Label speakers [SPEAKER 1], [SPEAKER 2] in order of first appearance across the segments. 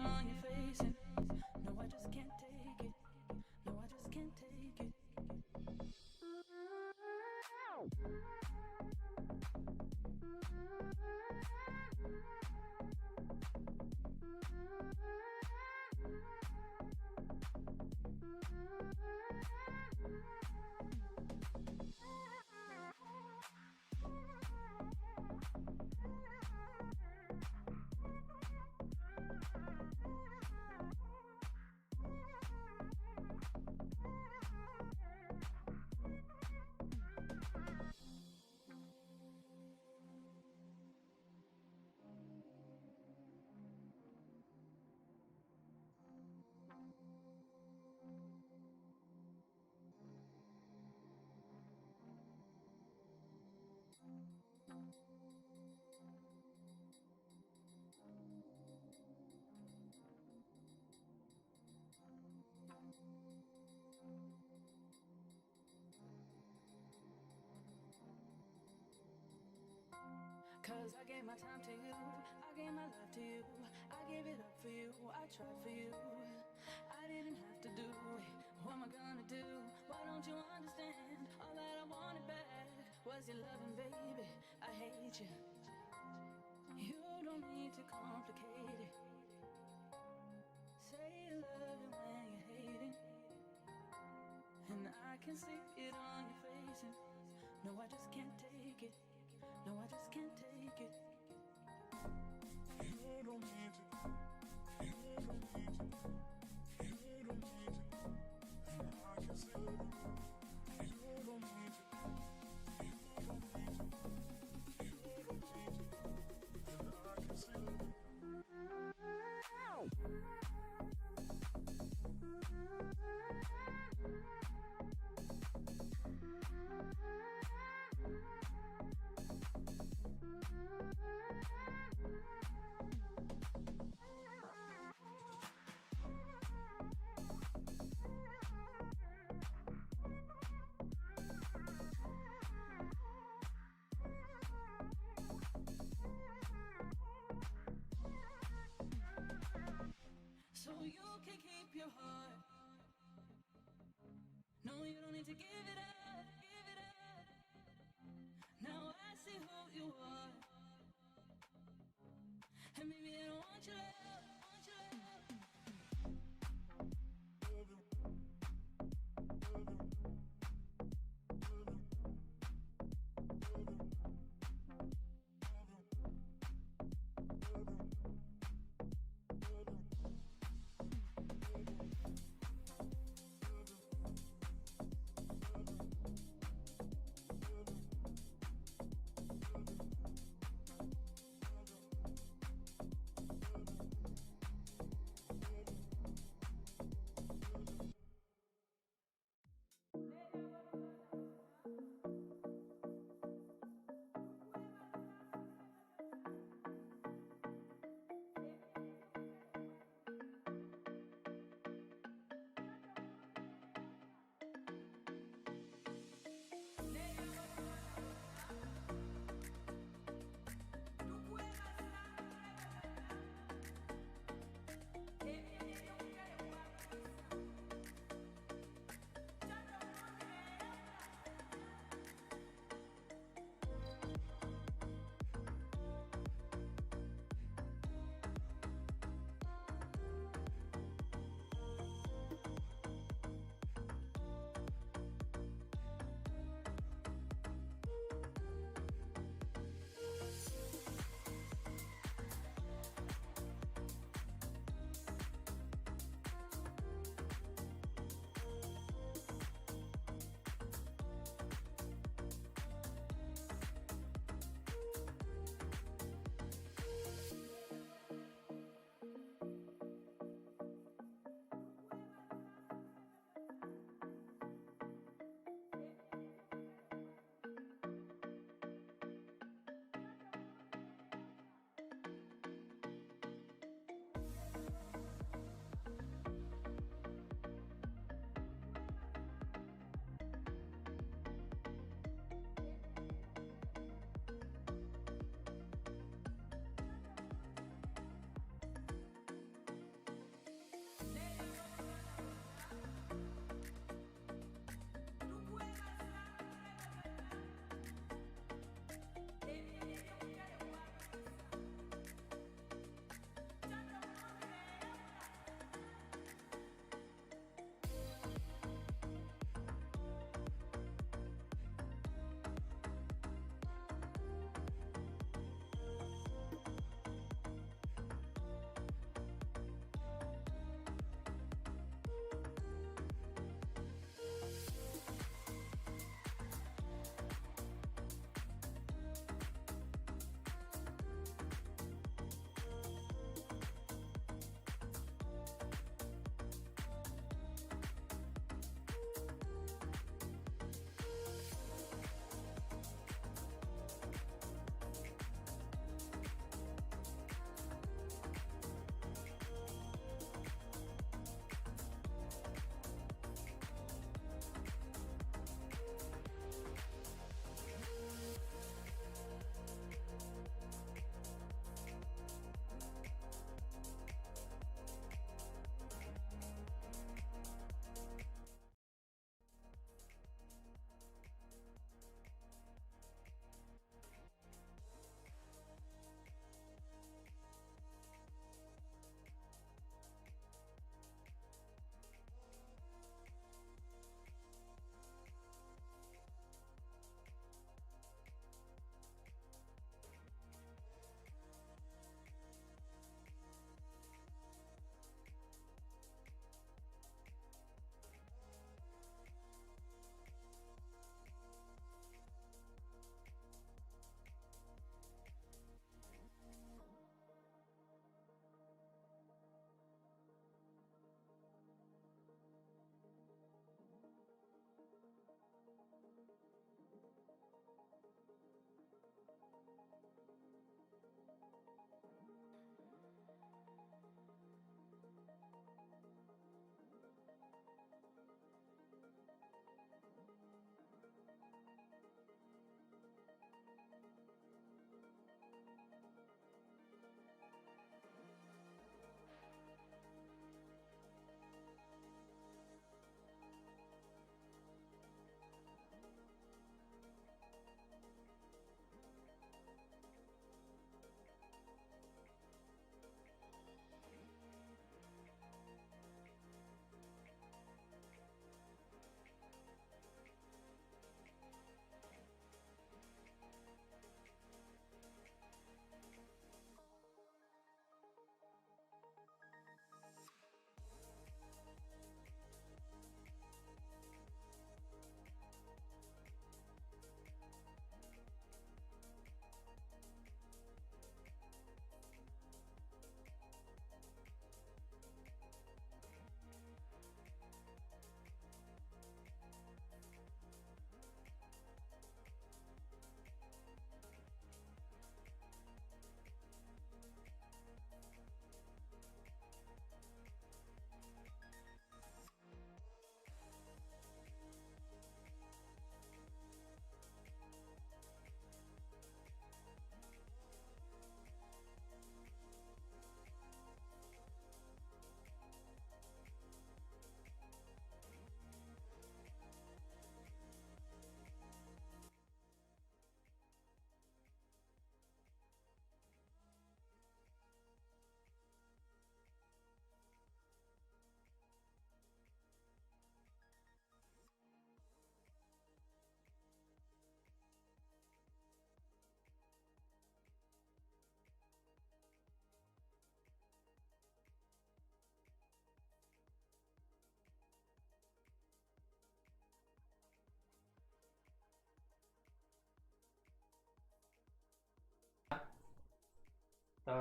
[SPEAKER 1] on your face, and no, I just can't take it. No, I just can't take it. Cause I gave my time to you, I gave my love to you, I gave it up for you, I tried for you. I didn't have to do it, what am I gonna do? Why don't you understand? All that I wanted back was your loving, baby. I hate you. You don't need to complicate it. Say you love it when you're hating, and I can see it on your face, and no, I just can't take it. No, I just can't take it. You don't need to. You don't need to. You don't need to. And I can see it. You don't need to. You don't need to. You don't need to. And I can see it. So you can keep your heart. No, you don't need to give it up, give it up. Now I see who you are. And maybe I don't want your love, want your love.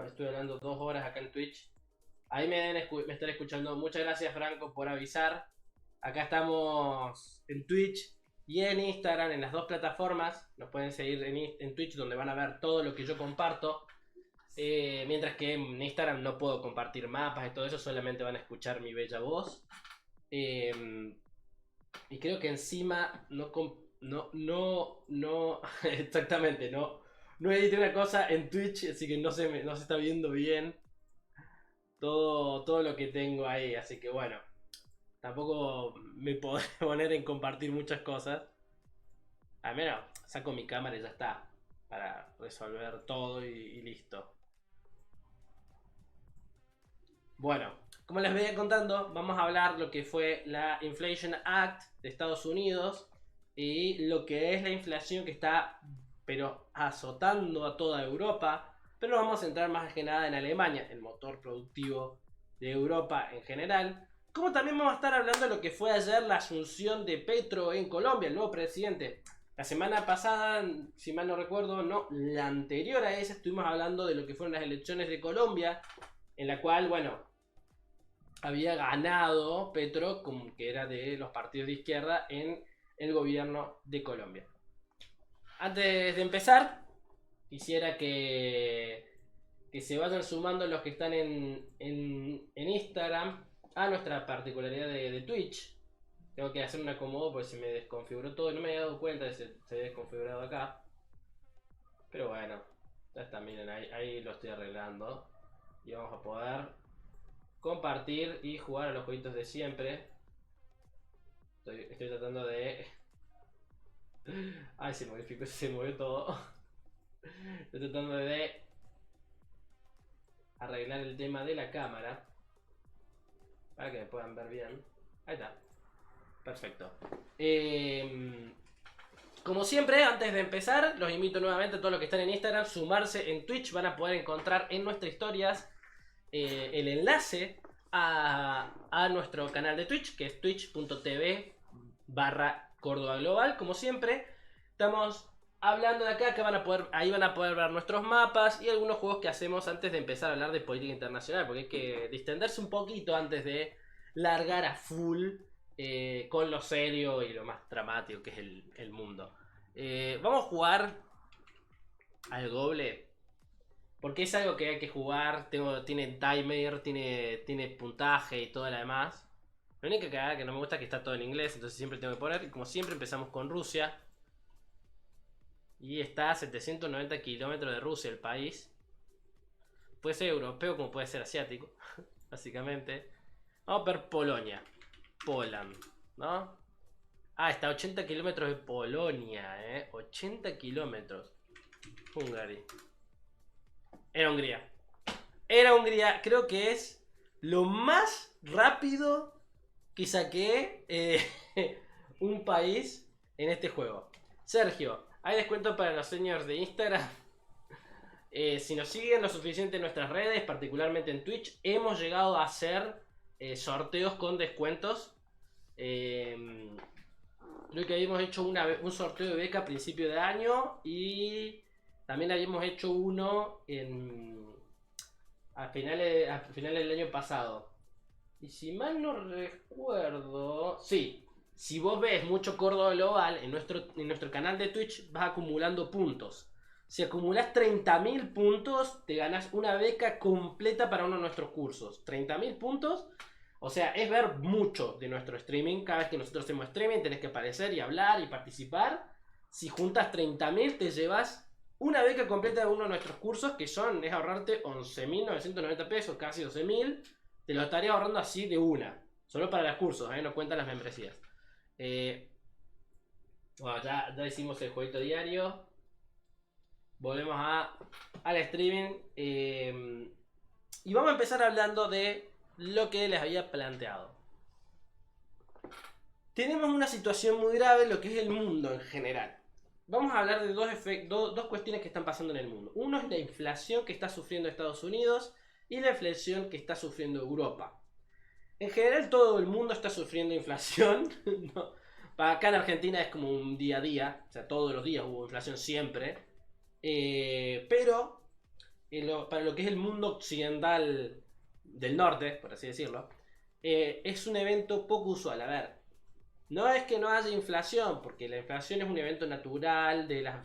[SPEAKER 2] Estuve hablando 2 horas acá en Twitch. Ahí me están escuchando. Muchas gracias, Franco, por avisar. Acá estamos en Twitch y en Instagram, en las dos plataformas. Nos pueden seguir en Twitch, donde van a ver todo lo que yo comparto. Mientras que en Instagram no puedo compartir mapas y todo eso, solamente van a escuchar mi bella voz. Y creo que encima no exactamente, no edité una cosa en Twitch, así que no se está viendo bien todo lo que tengo ahí, así que bueno, tampoco me podré poner en compartir muchas cosas. Al menos saco mi cámara y ya está, para resolver todo y listo. Bueno, como les venía contando, vamos a hablar lo que fue la Inflation Act de Estados Unidos y lo que es la inflación que está pero azotando a toda Europa. Pero nos vamos a centrar más que nada en Alemania, el motor productivo de Europa en general. Como también vamos a estar hablando de lo que fue ayer la asunción de Petro en Colombia, el nuevo presidente. La semana pasada, si mal no recuerdo, no, la anterior a esa estuvimos hablando de lo que fueron las elecciones de Colombia, en la cual, bueno, había ganado Petro, que era de los partidos de izquierda, en el gobierno de Colombia. Antes de empezar, quisiera que se vayan sumando los que están en Instagram a nuestra particularidad de Twitch. Tengo que hacer un acomodo porque se me desconfiguró todo. No me había dado cuenta de que se había desconfigurado acá. Pero bueno, ya está, miren, ahí lo estoy arreglando. Y vamos a poder compartir y jugar a los jueguitos de siempre. Estoy tratando de... Ay, se modificó, se movió todo. Estoy tratando de arreglar el tema de la cámara para que me puedan ver bien. Ahí está. Perfecto. Como siempre, antes de empezar, los invito nuevamente a todos los que están en Instagram, sumarse en Twitch. Van a poder encontrar en nuestras historias el enlace a nuestro canal de Twitch, que es twitch.tv/Córdoba Global. Como siempre, estamos hablando de acá, que ahí van a poder ver nuestros mapas y algunos juegos que hacemos antes de empezar a hablar de política internacional, porque hay que distenderse un poquito antes de largar a full con lo serio y lo más dramático que es el mundo. Vamos a jugar al Goble, porque es algo que hay que jugar. Tiene timer, tiene puntaje y todo lo demás. La única cagada que no me gusta es que está todo en inglés, entonces siempre tengo que poner. Y como siempre empezamos con Rusia. Y está a 790 kilómetros de Rusia el país. Puede ser europeo como puede ser asiático, básicamente. Vamos a ver Polonia. Poland, ¿no? Ah, está a 80 kilómetros de Polonia, 80 kilómetros. Hungary. Era Hungría. Era Hungría. Creo que es lo más rápido que saqué un país en este juego. Sergio, hay descuento para los señores de Instagram. Si nos siguen lo suficiente en nuestras redes, particularmente en Twitch, hemos llegado a hacer sorteos con descuentos. Creo que habíamos hecho un sorteo de beca a principio de año y también habíamos hecho uno a finales del año pasado. Y si mal no recuerdo... Sí, si vos ves mucho Córdoba Global en nuestro canal de Twitch, vas acumulando puntos. Si acumulas 30.000 puntos, te ganas una beca completa para uno de nuestros cursos. 30.000 puntos, o sea, es ver mucho de nuestro streaming. Cada vez que nosotros hacemos streaming, tenés que aparecer y hablar y participar. Si juntas 30.000, te llevas una beca completa de uno de nuestros cursos, que es ahorrarte 11.990 pesos, casi 12.000. Te lo estaría ahorrando así de una. Solo para los cursos, no cuentan las membresías. Bueno, ya hicimos el jueguito diario. Volvemos al streaming. Y vamos a empezar hablando de lo que les había planteado. Tenemos una situación muy grave en lo que es el mundo en general. Vamos a hablar de dos cuestiones que están pasando en el mundo. Uno es la inflación que está sufriendo Estados Unidos y la inflación que está sufriendo Europa. En general todo el mundo está sufriendo inflación. No. Para acá en Argentina es como un día a día. O sea, todos los días hubo inflación siempre. Pero para lo que es el mundo occidental del norte, por así decirlo, es un evento poco usual. A ver, no es que no haya inflación, porque la inflación es un evento natural de la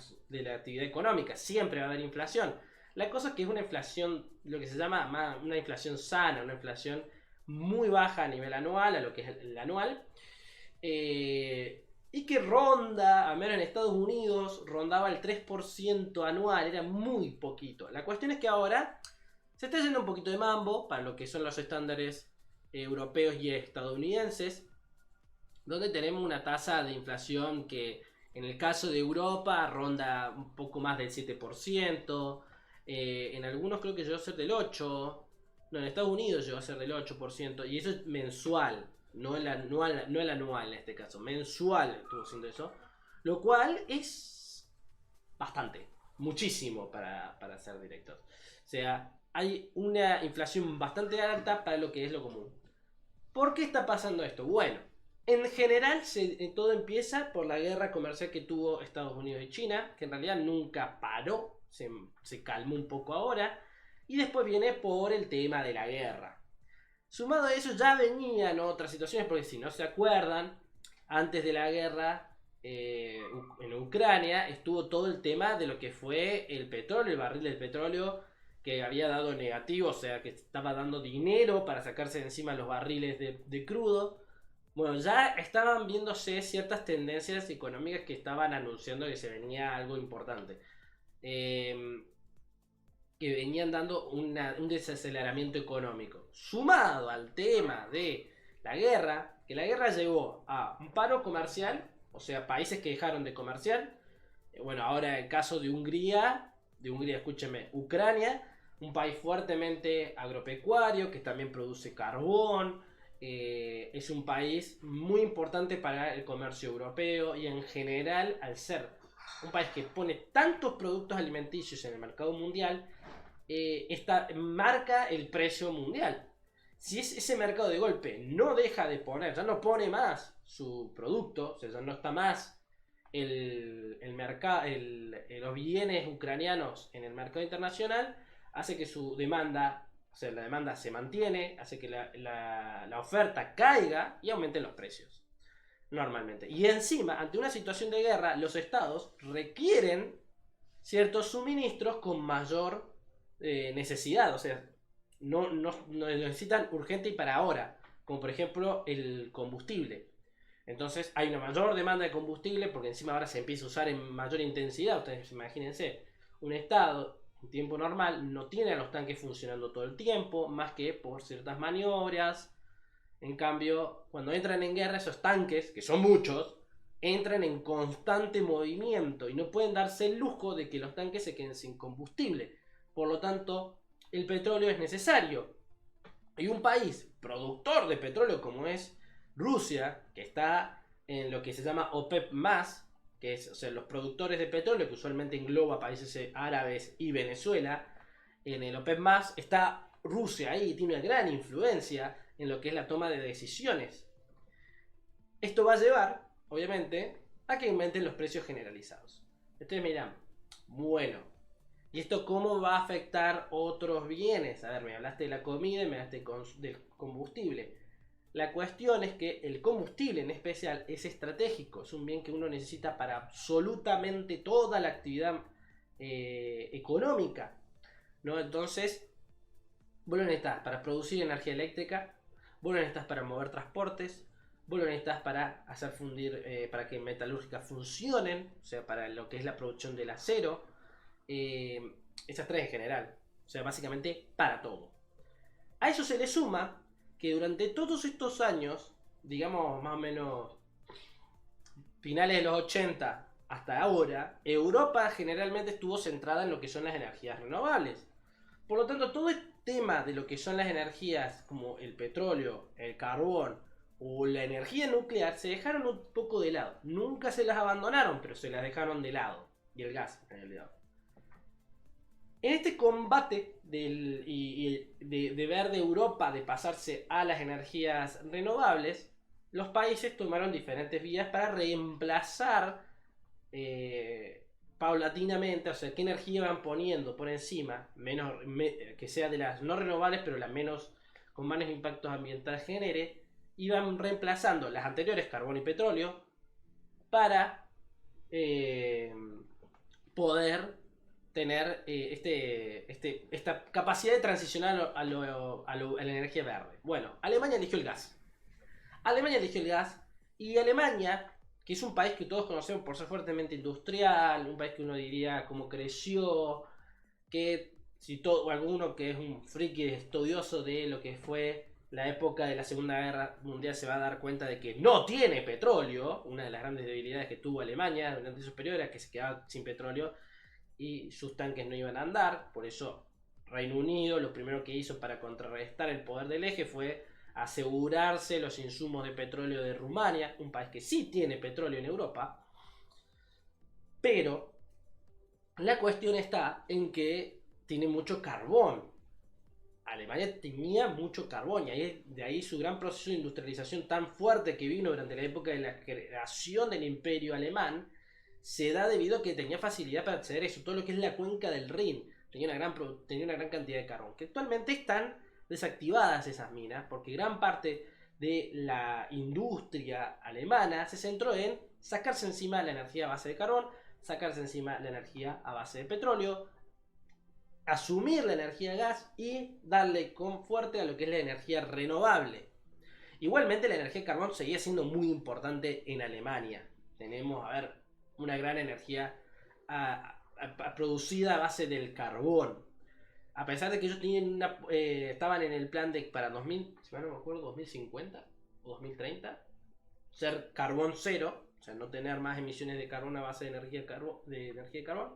[SPEAKER 2] actividad económica, siempre va a haber inflación. La cosa es que es una inflación, lo que se llama una inflación sana, una inflación muy baja a nivel anual, a lo que es el anual, y que ronda, al menos en Estados Unidos, rondaba el 3% anual, era muy poquito. La cuestión es que ahora se está yendo un poquito de mambo para lo que son los estándares europeos y estadounidenses, donde tenemos una tasa de inflación que en el caso de Europa ronda un poco más del 7%, en algunos creo que llegó a ser del 8%, no, en Estados Unidos llegó a ser del 8%, y eso es mensual, no el anual en este caso, mensual estuvo siendo eso, lo cual es bastante, muchísimo para ser directos. O sea, hay una inflación bastante alta para lo que es lo común. ¿Por qué está pasando esto? Bueno, en general todo empieza por la guerra comercial que tuvo Estados Unidos y China, que en realidad nunca paró, se calmó un poco ahora, y después viene por el tema de la guerra. Sumado a eso ya venían otras situaciones, porque si no se acuerdan, antes de la guerra en Ucrania estuvo todo el tema de lo que fue el petróleo, el barril del petróleo que había dado negativo, o sea que estaba dando dinero para sacarse de encima los barriles de crudo. Bueno, ya estaban viéndose ciertas tendencias económicas que estaban anunciando que se venía algo importante. Que venían dando un desaceleramiento económico. Sumado al tema de la guerra, que la guerra llevó a un paro comercial, o sea, países que dejaron de comerciar. Bueno, ahora el caso de Hungría, escúcheme, Ucrania, un país fuertemente agropecuario que también produce carbón. Es un país muy importante para el comercio europeo y en general, al ser un país que pone tantos productos alimenticios en el mercado mundial, marca el precio mundial. Si ese mercado de golpe no deja de poner, ya no pone más su producto, o sea, ya no está más los bienes ucranianos en el mercado internacional, hace que su demanda, o sea, la demanda se mantiene, hace que la oferta caiga y aumenten los precios. Normalmente. Y encima, ante una situación de guerra, los estados requieren ciertos suministros con mayor necesidad, o sea, no necesitan urgente y para ahora, como por ejemplo el combustible. Entonces hay una mayor demanda de combustible porque encima ahora se empieza a usar en mayor intensidad. Ustedes imagínense, un estado en tiempo normal no tiene a los tanques funcionando todo el tiempo, más que por ciertas maniobras. En cambio, cuando entran en guerra, esos tanques, que son muchos, entran en constante movimiento y no pueden darse el lujo de que los tanques se queden sin combustible. Por lo tanto, el petróleo es necesario. Y un país productor de petróleo como es Rusia, que está en lo que se llama OPEP+, que es, o sea, los productores de petróleo, que usualmente engloba países árabes y Venezuela, en el OPEP+, está Rusia ahí, tiene una gran influencia en lo que es la toma de decisiones. Esto va a llevar, obviamente, a que aumenten los precios generalizados. Ustedes me dirán, bueno, ¿y esto cómo va a afectar otros bienes? A ver, me hablaste de la comida y me hablaste del combustible. La cuestión es que el combustible en especial es estratégico, es un bien que uno necesita para absolutamente toda la actividad económica, ¿no? Entonces, vos lo necesitas para producir energía eléctrica, vos lo necesitas para mover transportes, vos lo necesitas para hacer fundir, para que metalúrgicas funcionen, o sea, para lo que es la producción del acero, esas tres en general, o sea, básicamente para todo. A eso se le suma que durante todos estos años, digamos más o menos finales de los 80 hasta ahora, Europa generalmente estuvo centrada en lo que son las energías renovables. Por lo tanto, todo el tema de lo que son las energías como el petróleo, el carbón o la energía nuclear se dejaron un poco de lado. Nunca se las abandonaron, pero se las dejaron de lado. Y el gas, en realidad. En este combate de ver de Europa de pasarse a las energías renovables, los países tomaron diferentes vías para reemplazar paulatinamente, o sea, qué energía van poniendo por encima, que sea de las no renovables, pero las menos, con menos impactos ambientales genere, y van reemplazando las anteriores, carbón y petróleo, para poder tener esta capacidad de transicionar a la energía verde. Bueno, Alemania eligió el gas. Alemania eligió el gas y Alemania, que es un país que todos conocemos por ser fuertemente industrial, un país que uno diría cómo creció, que si todo, o alguno que es un friki estudioso de lo que fue la época de la Segunda Guerra Mundial se va a dar cuenta de que no tiene petróleo. Una de las grandes debilidades que tuvo Alemania durante su periodo era que se quedaba sin petróleo y sus tanques no iban a andar. Por eso Reino Unido lo primero que hizo para contrarrestar el poder del eje fue asegurarse los insumos de petróleo de Rumania, un país que sí tiene petróleo en Europa. Pero la cuestión está en que tiene mucho carbón. Alemania tenía mucho carbón y de ahí su gran proceso de industrialización tan fuerte que vino durante la época de la creación del imperio alemán se da debido a que tenía facilidad para acceder a eso, todo lo que es la cuenca del Rin tenía una gran cantidad de carbón, que actualmente están desactivadas esas minas porque gran parte de la industria alemana se centró en sacarse encima la energía a base de carbón, sacarse encima la energía a base de petróleo, asumir la energía gas y darle con fuerte a lo que es la energía renovable. Igualmente la energía de carbón seguía siendo muy importante en Alemania. Tenemos, una gran energía producida a base del carbón. A pesar de que ellos estaban en el plan de para 2000, si no me acuerdo, 2050 o 2030, ser carbón cero, o sea, no tener más emisiones de carbón a base de energía de carbón.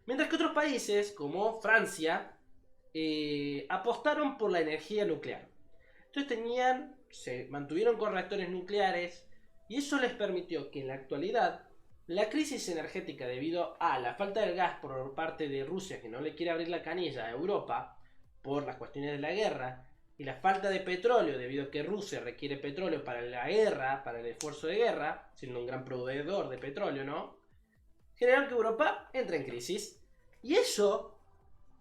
[SPEAKER 2] Mientras que otros países, como Francia, apostaron por la energía nuclear. Entonces se mantuvieron con reactores nucleares y eso les permitió que en la actualidad la crisis energética debido a la falta del gas por parte de Rusia, que no le quiere abrir la canilla a Europa por las cuestiones de la guerra, y la falta de petróleo debido a que Rusia requiere petróleo para la guerra, para el esfuerzo de guerra, siendo un gran proveedor de petróleo, ¿no? Generaron que Europa entre en crisis. Y eso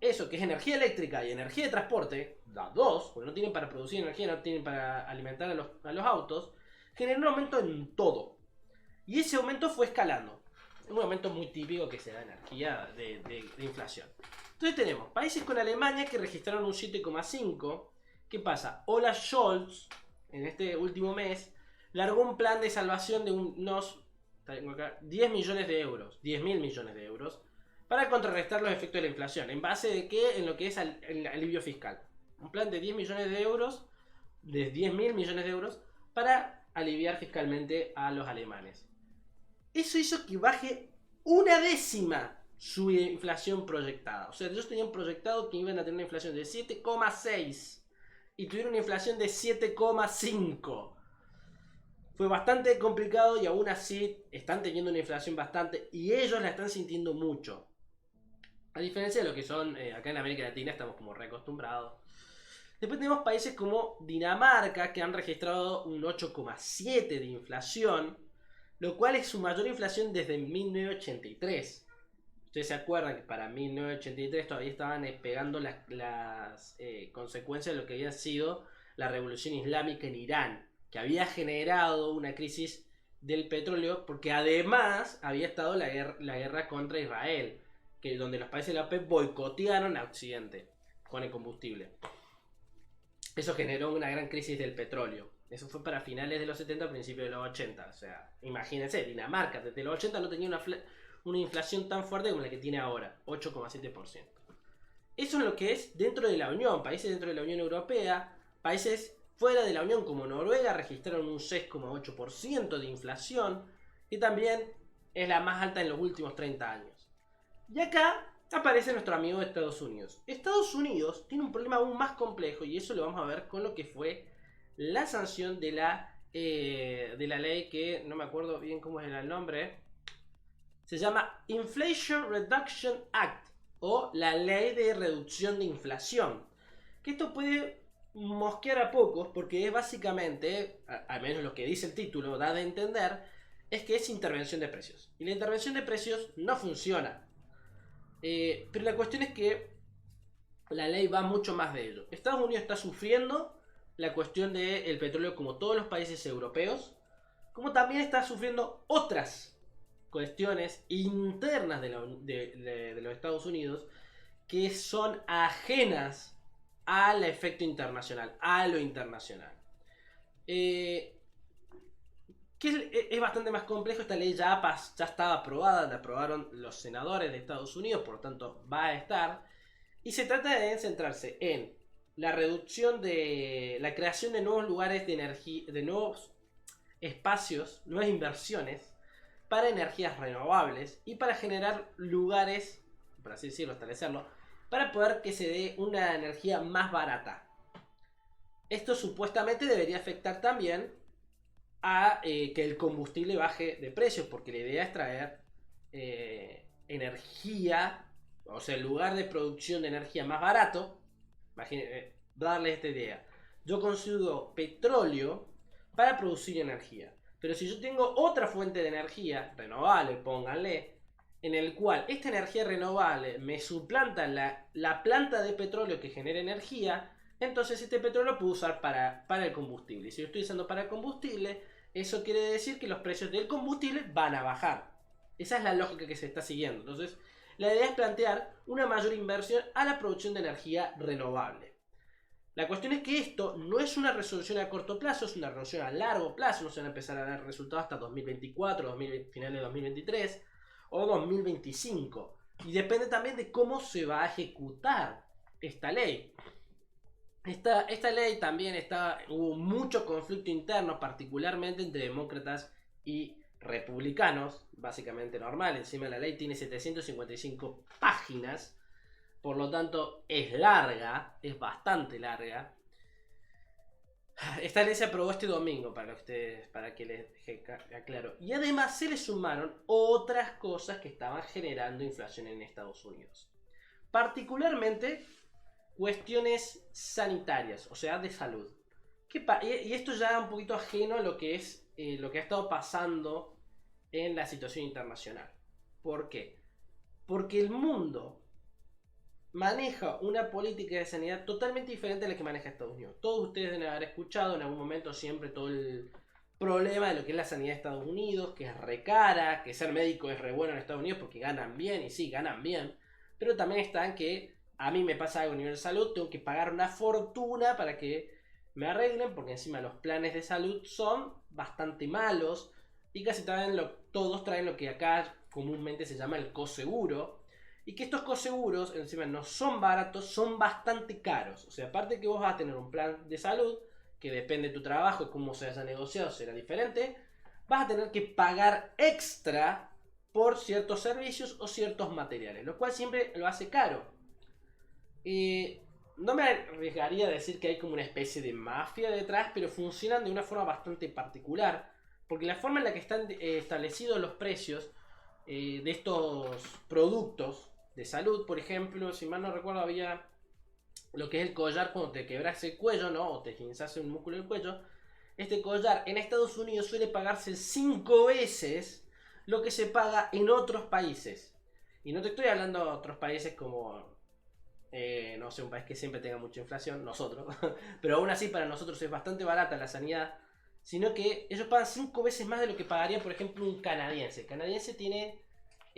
[SPEAKER 2] que es energía eléctrica y energía de transporte, las dos, porque no tienen para producir energía, no tienen para alimentar a los autos, generó un aumento en todo. Y ese aumento fue escalando. Un aumento muy típico que se da energía de inflación. Entonces tenemos países con Alemania que registraron un 7,5. ¿Qué pasa? Olaf Scholz, en este último mes, largó un plan de salvación de unos 10 millones de euros, 10.000 millones de euros, para contrarrestar los efectos de la inflación. ¿En base de qué? En lo que es el alivio fiscal. Un plan de 10 millones de euros, de 10.000 millones de euros, para aliviar fiscalmente a los alemanes. Eso hizo que baje 1/10 su inflación proyectada. O sea, ellos tenían proyectado que iban a tener una inflación de 7,6 y tuvieron una inflación de 7,5. Fue bastante complicado y aún así están teniendo una inflación bastante y ellos la están sintiendo mucho. A diferencia de lo que son acá en América Latina, estamos como reacostumbrados. Después tenemos países como Dinamarca, que han registrado un 8,7 de inflación, lo cual es su mayor inflación desde 1983. Ustedes se acuerdan que para 1983 todavía estaban pegando las consecuencias de lo que había sido la revolución islámica en Irán, que había generado una crisis del petróleo, porque además había estado la guerra contra Israel, donde los países de la OPEP boicotearon a Occidente con el combustible. Eso generó una gran crisis del petróleo. Eso fue para finales de los 70, principios de los 80. O sea, imagínense, Dinamarca desde los 80 no tenía una inflación tan fuerte como la que tiene ahora, 8,7%. Eso es lo que es dentro de la Unión, países dentro de la Unión Europea, países fuera de la Unión como Noruega registraron un 6,8% de inflación, y también es la más alta en los últimos 30 años. Y acá aparece nuestro amigo de Estados Unidos. Estados Unidos tiene un problema aún más complejo y eso lo vamos a ver con lo que fue la sanción de la ley que no me acuerdo bien cómo era el nombre. Se llama Inflation Reduction Act o la ley de reducción de inflación. Que esto puede mosquear a pocos porque es básicamente, al menos lo que dice el título, da de entender, es que es intervención de precios. Y la intervención de precios no funciona. Pero la cuestión es que la ley va mucho más de ello. Estados Unidos está sufriendo la cuestión del petróleo como todos los países europeos, como también está sufriendo otras cuestiones internas de los Estados Unidos que son ajenas al efecto internacional, a lo internacional. Que es bastante más complejo. Esta ley ya estaba aprobada, la aprobaron los senadores de Estados Unidos, por lo tanto va a estar. Y se trata de centrarse en la reducción de la creación de nuevos lugares de energía, de nuevos espacios, nuevas inversiones para energías renovables y para generar lugares, por así decirlo, establecerlo, para poder que se dé una energía más barata. Esto supuestamente debería afectar también a que el combustible baje de precios, porque la idea es traer energía, o sea, el lugar de producción de energía más barato. Darle esta idea: yo consigo petróleo para producir energía, pero si yo tengo otra fuente de energía renovable, pónganle, en el cual esta energía renovable me suplanta la planta de petróleo que genera energía, entonces este petróleo lo puedo usar para el combustible. Y si lo estoy usando para el combustible, eso quiere decir que los precios del combustible van a bajar. Esa es la lógica que se está siguiendo. Entonces, la idea es plantear una mayor inversión a la producción de energía renovable. La cuestión es que esto no es una resolución a corto plazo, es una resolución a largo plazo. No se van a empezar a dar resultados hasta 2024, finales de 2023 o 2025. Y depende también de cómo se va a ejecutar esta ley. Esta ley también hubo mucho conflicto interno, particularmente entre demócratas y republicanos, básicamente normal. Encima la ley tiene 755 páginas, por lo tanto es larga, es bastante larga. Esta ley se aprobó este domingo, para que les deje claro. Y además se le sumaron otras cosas que estaban generando inflación en Estados Unidos. Particularmente cuestiones sanitarias, o sea, de salud. Y esto ya un poquito ajeno a lo que es lo que ha estado pasando en la situación internacional. ¿Por qué? Porque el mundo maneja una política de sanidad totalmente diferente a la que maneja Estados Unidos. Todos ustedes deben haber escuchado en algún momento siempre todo el problema de lo que es la sanidad de Estados Unidos, que es re cara, que ser médico es re bueno en Estados Unidos porque ganan bien, y sí, ganan bien, pero también están que a mí me pasa algo a nivel de salud, tengo que pagar una fortuna para que me arreglen, porque encima los planes de salud son bastante malos y casi todos traen lo que acá comúnmente se llama el coseguro, y que estos coseguros encima no son baratos, son bastante caros. O sea, aparte que vos vas a tener un plan de salud que depende de tu trabajo y cómo se haya negociado será diferente, vas a tener que pagar extra por ciertos servicios o ciertos materiales, lo cual siempre lo hace caro. No me arriesgaría a decir que hay como una especie de mafia detrás, pero funcionan de una forma bastante particular, porque la forma en la que están establecidos los precios de estos productos de salud, por ejemplo, si mal no recuerdo, había lo que es el collar cuando te quebras el cuello, ¿no? O te esguinzas un músculo del cuello. Este collar en Estados Unidos suele pagarse 5 veces lo que se paga en otros países. Y no te estoy hablando de otros países como no sé, un país que siempre tenga mucha inflación, nosotros, pero aún así para nosotros es bastante barata la sanidad, sino que ellos pagan 5 veces más de lo que pagaría, por ejemplo, un canadiense. El canadiense tiene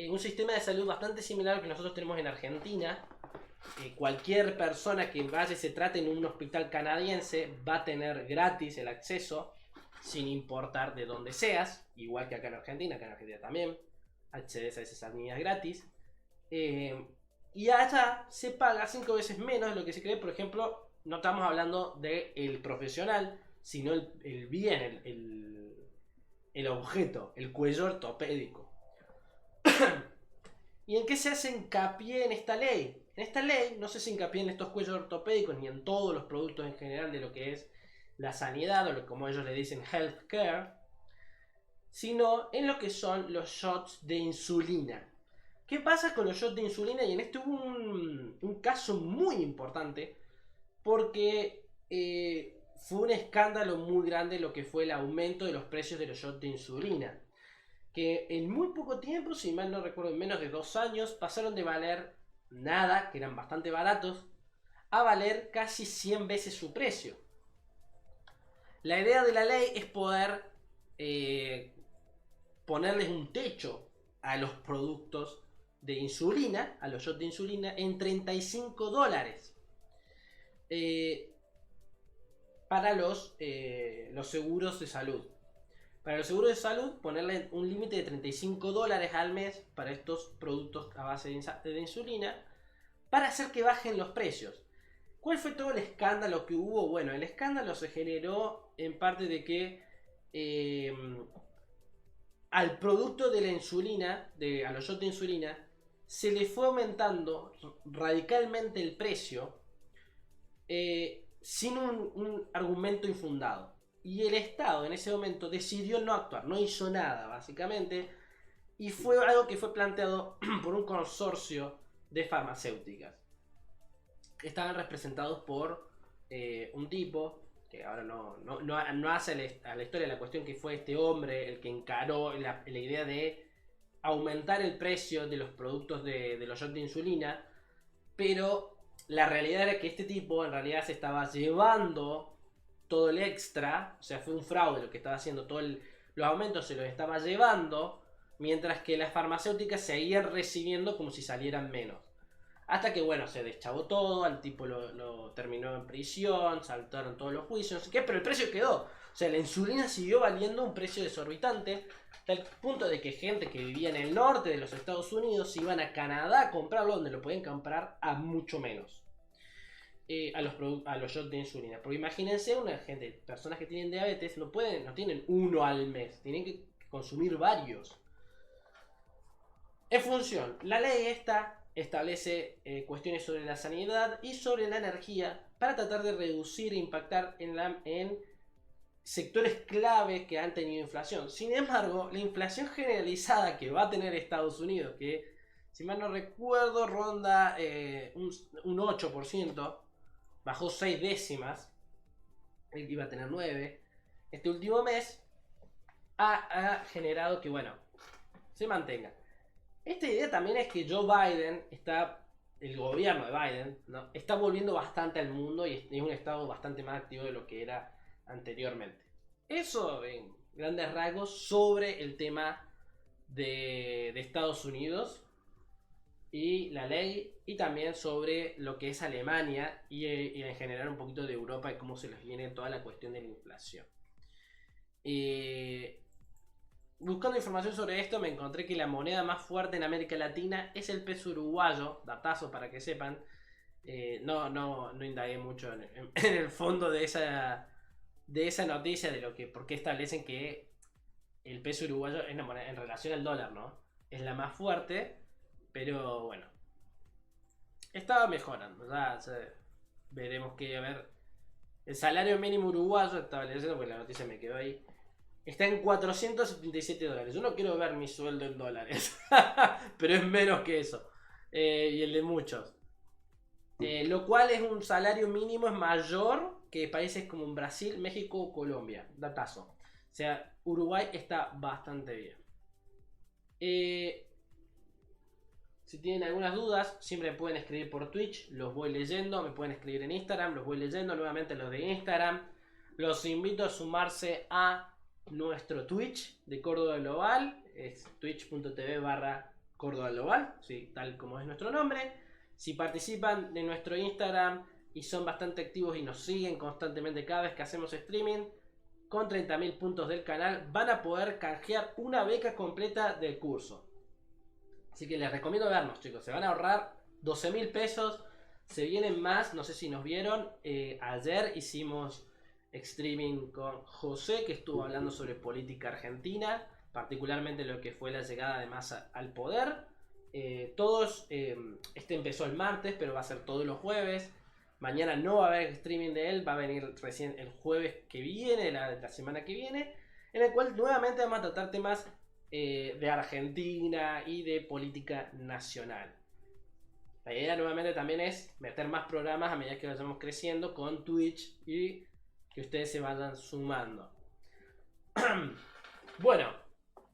[SPEAKER 2] un sistema de salud bastante similar al que nosotros tenemos en Argentina. Cualquier persona que vaya y se trate en un hospital canadiense va a tener gratis el acceso, sin importar de dónde seas, igual que acá en Argentina también accedes a esas sanidades gratis. Y allá se paga 5 veces menos de lo que se cree. Por ejemplo, no estamos hablando del profesional, sino el bien, el objeto, el cuello ortopédico. ¿Y en qué se hace hincapié en esta ley? En esta ley no se hace hincapié en estos cuellos ortopédicos ni en todos los productos en general de lo que es la sanidad, o como ellos le dicen healthcare, sino en lo que son los shots de insulina. ¿Qué pasa con los shots de insulina? Y en este hubo un caso muy importante, porque fue un escándalo muy grande lo que fue el aumento de los precios de los shots de insulina. que en muy poco tiempo, si mal no recuerdo, en menos de 2 años, pasaron de valer nada, que eran bastante baratos, a valer casi 100 veces su precio. La idea de la ley es poder ponerles un techo a los productos de insulina, a los shots de insulina, en $35 para los seguros de salud. Para los seguros de salud, ponerle un límite de $35 al mes para estos productos a base de insulina, para hacer que bajen los precios. ¿Cuál fue todo el escándalo que hubo? Bueno, el escándalo se generó en parte de que al producto de la insulina, a los shots de insulina, se le fue aumentando radicalmente el precio sin un argumento infundado. Y el Estado en ese momento decidió no actuar, no hizo nada básicamente, y fue algo que fue planteado por un consorcio de farmacéuticas. Estaban representados por un tipo que ahora no hace a la historia la cuestión, que fue este hombre el que encaró la idea de aumentar el precio de los productos de los shots de insulina, pero la realidad era que este tipo en realidad se estaba llevando todo el extra, o sea, fue un fraude lo que estaba haciendo, los aumentos se los estaba llevando, mientras que las farmacéuticas seguían recibiendo como si salieran menos. Hasta que, bueno, se deschavó todo, al tipo lo terminó en prisión, saltaron todos los juicios, no sé qué, pero el precio quedó. O sea, la insulina siguió valiendo un precio desorbitante, hasta el punto de que gente que vivía en el norte de los Estados Unidos iban a Canadá a comprarlo, donde lo podían comprar a mucho menos. A los shots de insulina. Porque imagínense, personas que tienen diabetes no tienen uno al mes, tienen que consumir varios. En función, la ley esta establece cuestiones sobre la sanidad y sobre la energía para tratar de reducir e impactar en sectores clave que han tenido inflación. Sin embargo, la inflación generalizada que va a tener Estados Unidos, que si mal no recuerdo ronda un 8%, bajó 6 décimas, él iba a tener 9, este último mes, ha generado que, bueno, se mantenga. Esta idea también es que Joe Biden el gobierno de Biden, ¿no?, está volviendo bastante al mundo y es un estado bastante más activo de lo que era anteriormente. Eso en grandes rasgos sobre el tema de Estados Unidos y la ley, y también sobre lo que es Alemania y en general un poquito de Europa y cómo se les viene toda la cuestión de la inflación. Buscando información sobre esto me encontré que la moneda más fuerte en América Latina es el peso uruguayo, datazo para que sepan. No indagué mucho en el fondo de esa noticia de por qué establecen que el peso uruguayo es una moneda en relación al dólar, ¿no? Es la más fuerte, pero bueno, estaba mejorando. Ya veremos que, a ver, el salario mínimo uruguayo, estaba leyendo porque la noticia me quedó ahí, está en $477. Yo no quiero ver mi sueldo en dólares, pero es menos que eso. Y el de muchos. Lo cual es un salario mínimo, es mayor que países como Brasil, México o Colombia. Datazo. O sea, Uruguay está bastante bien. Si tienen algunas dudas, siempre me pueden escribir por Twitch, los voy leyendo. Me pueden escribir en Instagram, los voy leyendo. Nuevamente los de Instagram. Los invito a sumarse a nuestro Twitch de Córdoba Global. Es twitch.tv/Córdoba Global, sí, tal como es nuestro nombre. Si participan de nuestro Instagram y son bastante activos y nos siguen constantemente cada vez que hacemos streaming, con 30.000 puntos del canal van a poder canjear una beca completa del curso. Así que les recomiendo vernos, chicos. Se van a ahorrar 12.000 pesos. Se vienen más, no sé si nos vieron. Ayer hicimos streaming con José, que estuvo hablando sobre política argentina, particularmente lo que fue la llegada de Massa al poder. Este empezó el martes, pero va a ser todos los jueves. Mañana no va a haber streaming de él, va a venir recién el jueves que viene, la semana que viene, en el cual nuevamente vamos a tratar temas de Argentina y de política nacional. La idea nuevamente también es meter más programas a medida que vayamos creciendo con Twitch y que ustedes se vayan sumando. Bueno,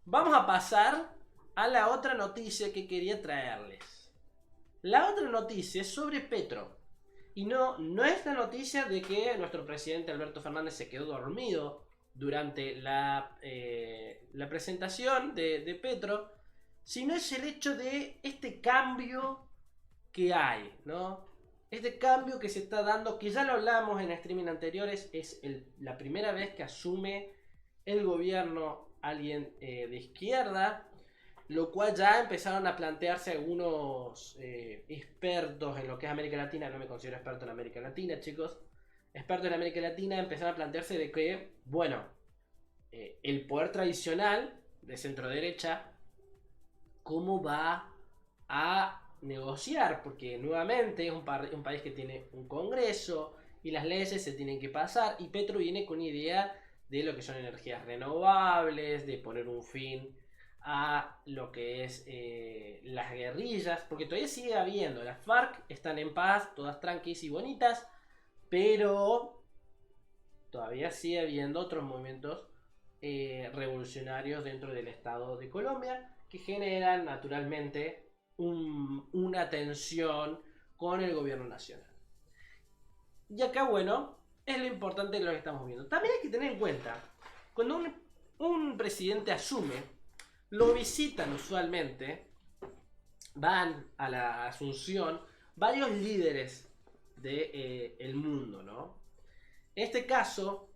[SPEAKER 2] vamos a pasar a la otra noticia que quería traerles. La otra noticia es sobre Petro. Y no es la noticia de que nuestro presidente Alberto Fernández se quedó dormido durante la presentación de Petro, sino es el hecho de este cambio que hay, ¿no? Este cambio que se está dando, que ya lo hablamos en streaming anteriores, es la primera vez que asume el gobierno alguien de izquierda, lo cual ya empezaron a plantearse algunos expertos en lo que es América Latina. No me considero experto en América Latina, chicos. Expertos en América Latina empezaron a plantearse de que, bueno, el poder tradicional de centro derecha, ¿cómo va a negociar? Porque nuevamente es un país que tiene un congreso y las leyes se tienen que pasar, y Petro viene con idea de lo que son energías renovables, de poner un fin a lo que es las guerrillas, porque todavía sigue habiendo, las FARC están en paz, todas tranquilas y bonitas, pero todavía sigue habiendo otros movimientos revolucionarios dentro del Estado de Colombia que generan naturalmente una tensión con el gobierno nacional. Y acá, bueno, es lo importante de lo que estamos viendo. También hay que tener en cuenta, cuando un presidente asume, lo visitan usualmente, van a la Asunción varios líderes del mundo, ¿no? En este caso,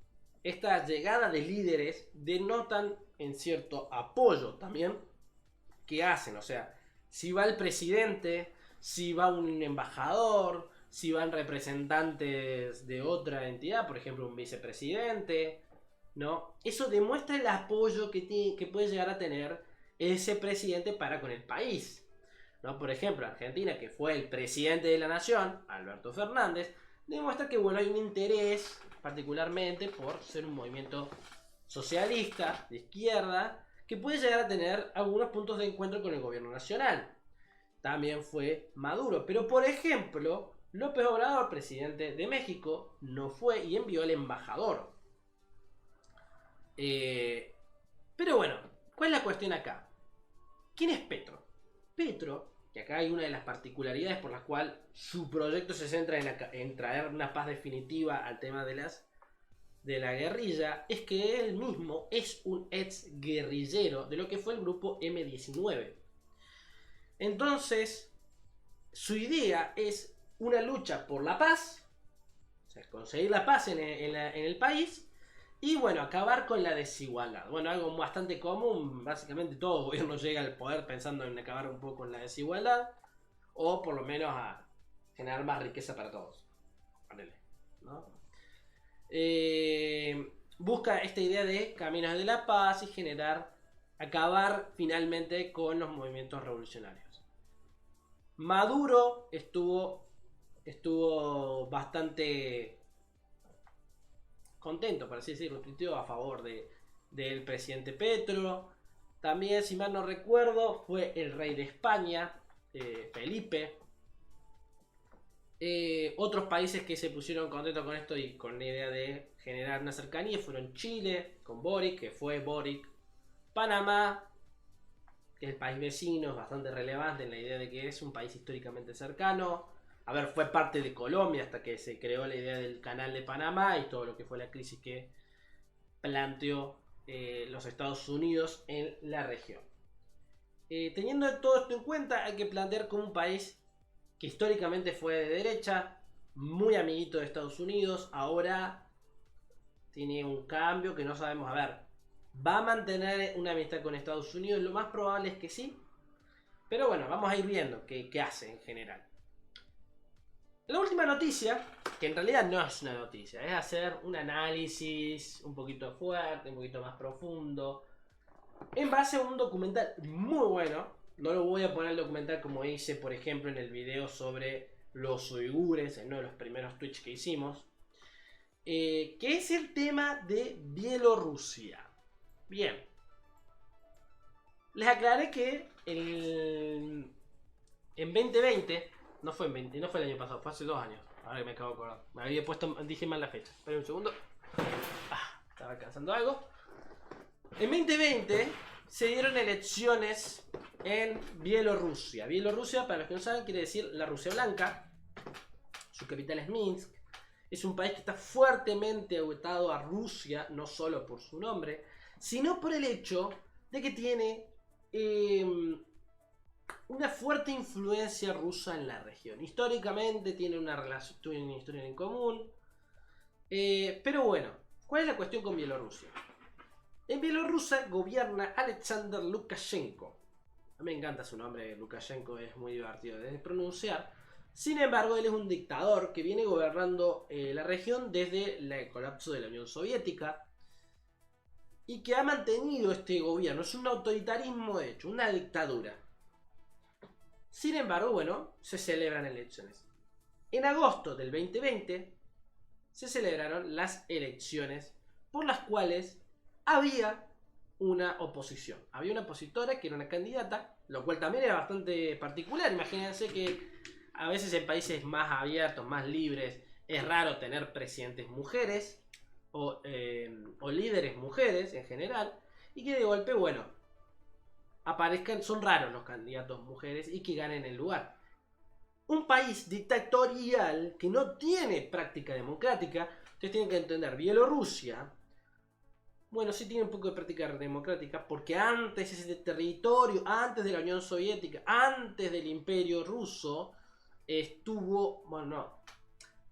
[SPEAKER 2] esta llegada de líderes denotan en cierto apoyo también que hacen. O sea, si va el presidente, si va un embajador, si van representantes de otra entidad, por ejemplo un vicepresidente, ¿no? Eso demuestra el apoyo que puede llegar a tener ese presidente para con el país, ¿no? Por ejemplo, Argentina, que fue el presidente de la nación, Alberto Fernández, demuestra que, bueno, hay un interés particularmente por ser un movimiento socialista, de izquierda, que puede llegar a tener algunos puntos de encuentro con el gobierno nacional. También fue Maduro, pero por ejemplo, López Obrador, presidente de México, no fue y envió al embajador. Pero bueno, ¿cuál es la cuestión acá? ¿Quién es Petro? Petro, que acá hay una de las particularidades por las cuales su proyecto se centra en traer una paz definitiva al tema de la guerrilla, es que él mismo es un ex guerrillero de lo que fue el grupo M-19. Entonces, su idea es una lucha por la paz, o sea, conseguir la paz en el país, y bueno, acabar con la desigualdad. Bueno, algo bastante común, básicamente todo gobierno llega al poder pensando en acabar un poco con la desigualdad, o por lo menos a generar más riqueza para todos. Ponele, ¿no? Busca esta idea de caminos de la paz y acabar finalmente con los movimientos revolucionarios. Maduro estuvo bastante contento, por así decirlo, tuiteó a favor del presidente Petro. También, si mal no recuerdo, fue el rey de España, Felipe. Otros países que se pusieron contentos con esto y con la idea de generar una cercanía fueron Chile, con Boric, que fue Boric. Panamá, que es el país vecino, es bastante relevante en la idea de que es un país históricamente cercano. A ver, fue parte de Colombia hasta que se creó la idea del canal de Panamá y todo lo que fue la crisis que planteó los Estados Unidos en la región. Teniendo todo esto en cuenta, hay que plantear como un país que históricamente fue de derecha, muy amiguito de Estados Unidos, ahora tiene un cambio que no sabemos. A ver, ¿va a mantener una amistad con Estados Unidos? Lo más probable es que sí, pero bueno, vamos a ir viendo qué hace en general. La última noticia, que en realidad no es una noticia, es hacer un análisis un poquito fuerte, un poquito más profundo, en base a un documental muy bueno. No lo voy a poner el documental como hice, por ejemplo, en el video sobre los uigures, en uno de los primeros Twitch que hicimos, que es el tema de Bielorrusia. Bien, les aclaré que en 2020, no fue el año pasado, fue hace 2 años. Ahora que me acabo de acordar. Me había puesto, dije mal la fecha. Espera un segundo. Estaba alcanzando algo. En 2020 se dieron elecciones en Bielorrusia. Bielorrusia, para los que no saben, quiere decir la Rusia Blanca. Su capital es Minsk. Es un país que está fuertemente atado a Rusia, no solo por su nombre, sino por el hecho de que tiene una fuerte influencia rusa en la región. Históricamente tiene una historia en común. Pero bueno, ¿cuál es la cuestión con Bielorrusia? En Bielorrusia gobierna Alexander Lukashenko. A mí me encanta su nombre, Lukashenko, es muy divertido de pronunciar. Sin embargo, él es un dictador que viene gobernando la región desde el colapso de la Unión Soviética y que ha mantenido este gobierno. Es un autoritarismo de hecho, una dictadura. Sin embargo, bueno, se celebran elecciones. En agosto del 2020 se celebraron las elecciones por las cuales había una oposición. Había una opositora que era una candidata, lo cual también era bastante particular. Imagínense que a veces en países más abiertos, más libres, es raro tener presidentes mujeres o líderes mujeres en general, y que de golpe, bueno, aparezcan, son raros los candidatos mujeres y que ganen el lugar. Un país dictatorial que no tiene práctica democrática, ustedes tienen que entender, Bielorrusia, bueno, sí tiene un poco de práctica democrática, porque antes ese territorio, antes de la Unión Soviética, antes del Imperio Ruso, estuvo, bueno, no,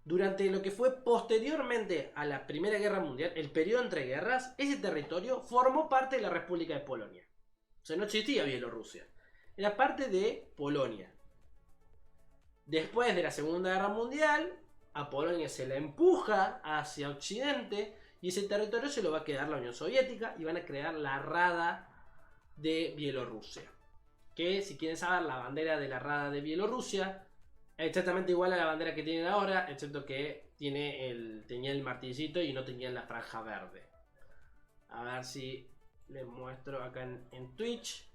[SPEAKER 2] durante lo que fue posteriormente a la Primera Guerra Mundial, el periodo entre guerras, ese territorio formó parte de la República de Polonia. O sea, no existía Bielorrusia, era parte de Polonia. Después de la Segunda Guerra Mundial, a Polonia se la empuja hacia Occidente y ese territorio se lo va a quedar la Unión Soviética y van a crear la Rada de Bielorrusia. Que, si quieren saber, la bandera de la Rada de Bielorrusia es exactamente igual a la bandera que tienen ahora, excepto que tenía el martillito y no tenía la franja verde. A ver si les muestro acá en Twitch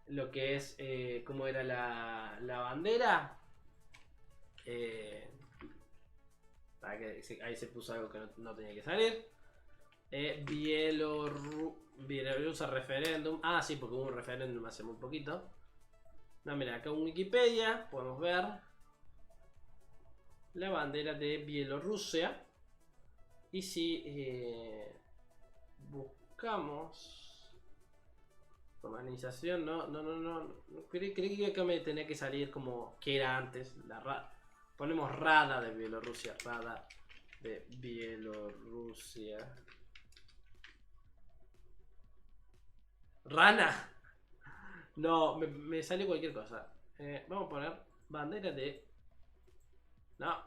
[SPEAKER 2] lo que es, cómo era la bandera. Ahí se puso algo que no tenía que salir. Bielorrusia referéndum. Ah, sí, porque hubo un referéndum hace muy poquito. No, mira, acá en Wikipedia podemos ver la bandera de Bielorrusia. Y si buscamos romanización, no. Creí que acá me tenía que salir como que era antes. Ponemos Rada de Bielorrusia. Rada de Bielorrusia. Rana. No, me salió cualquier cosa. Vamos a poner bandera de... No.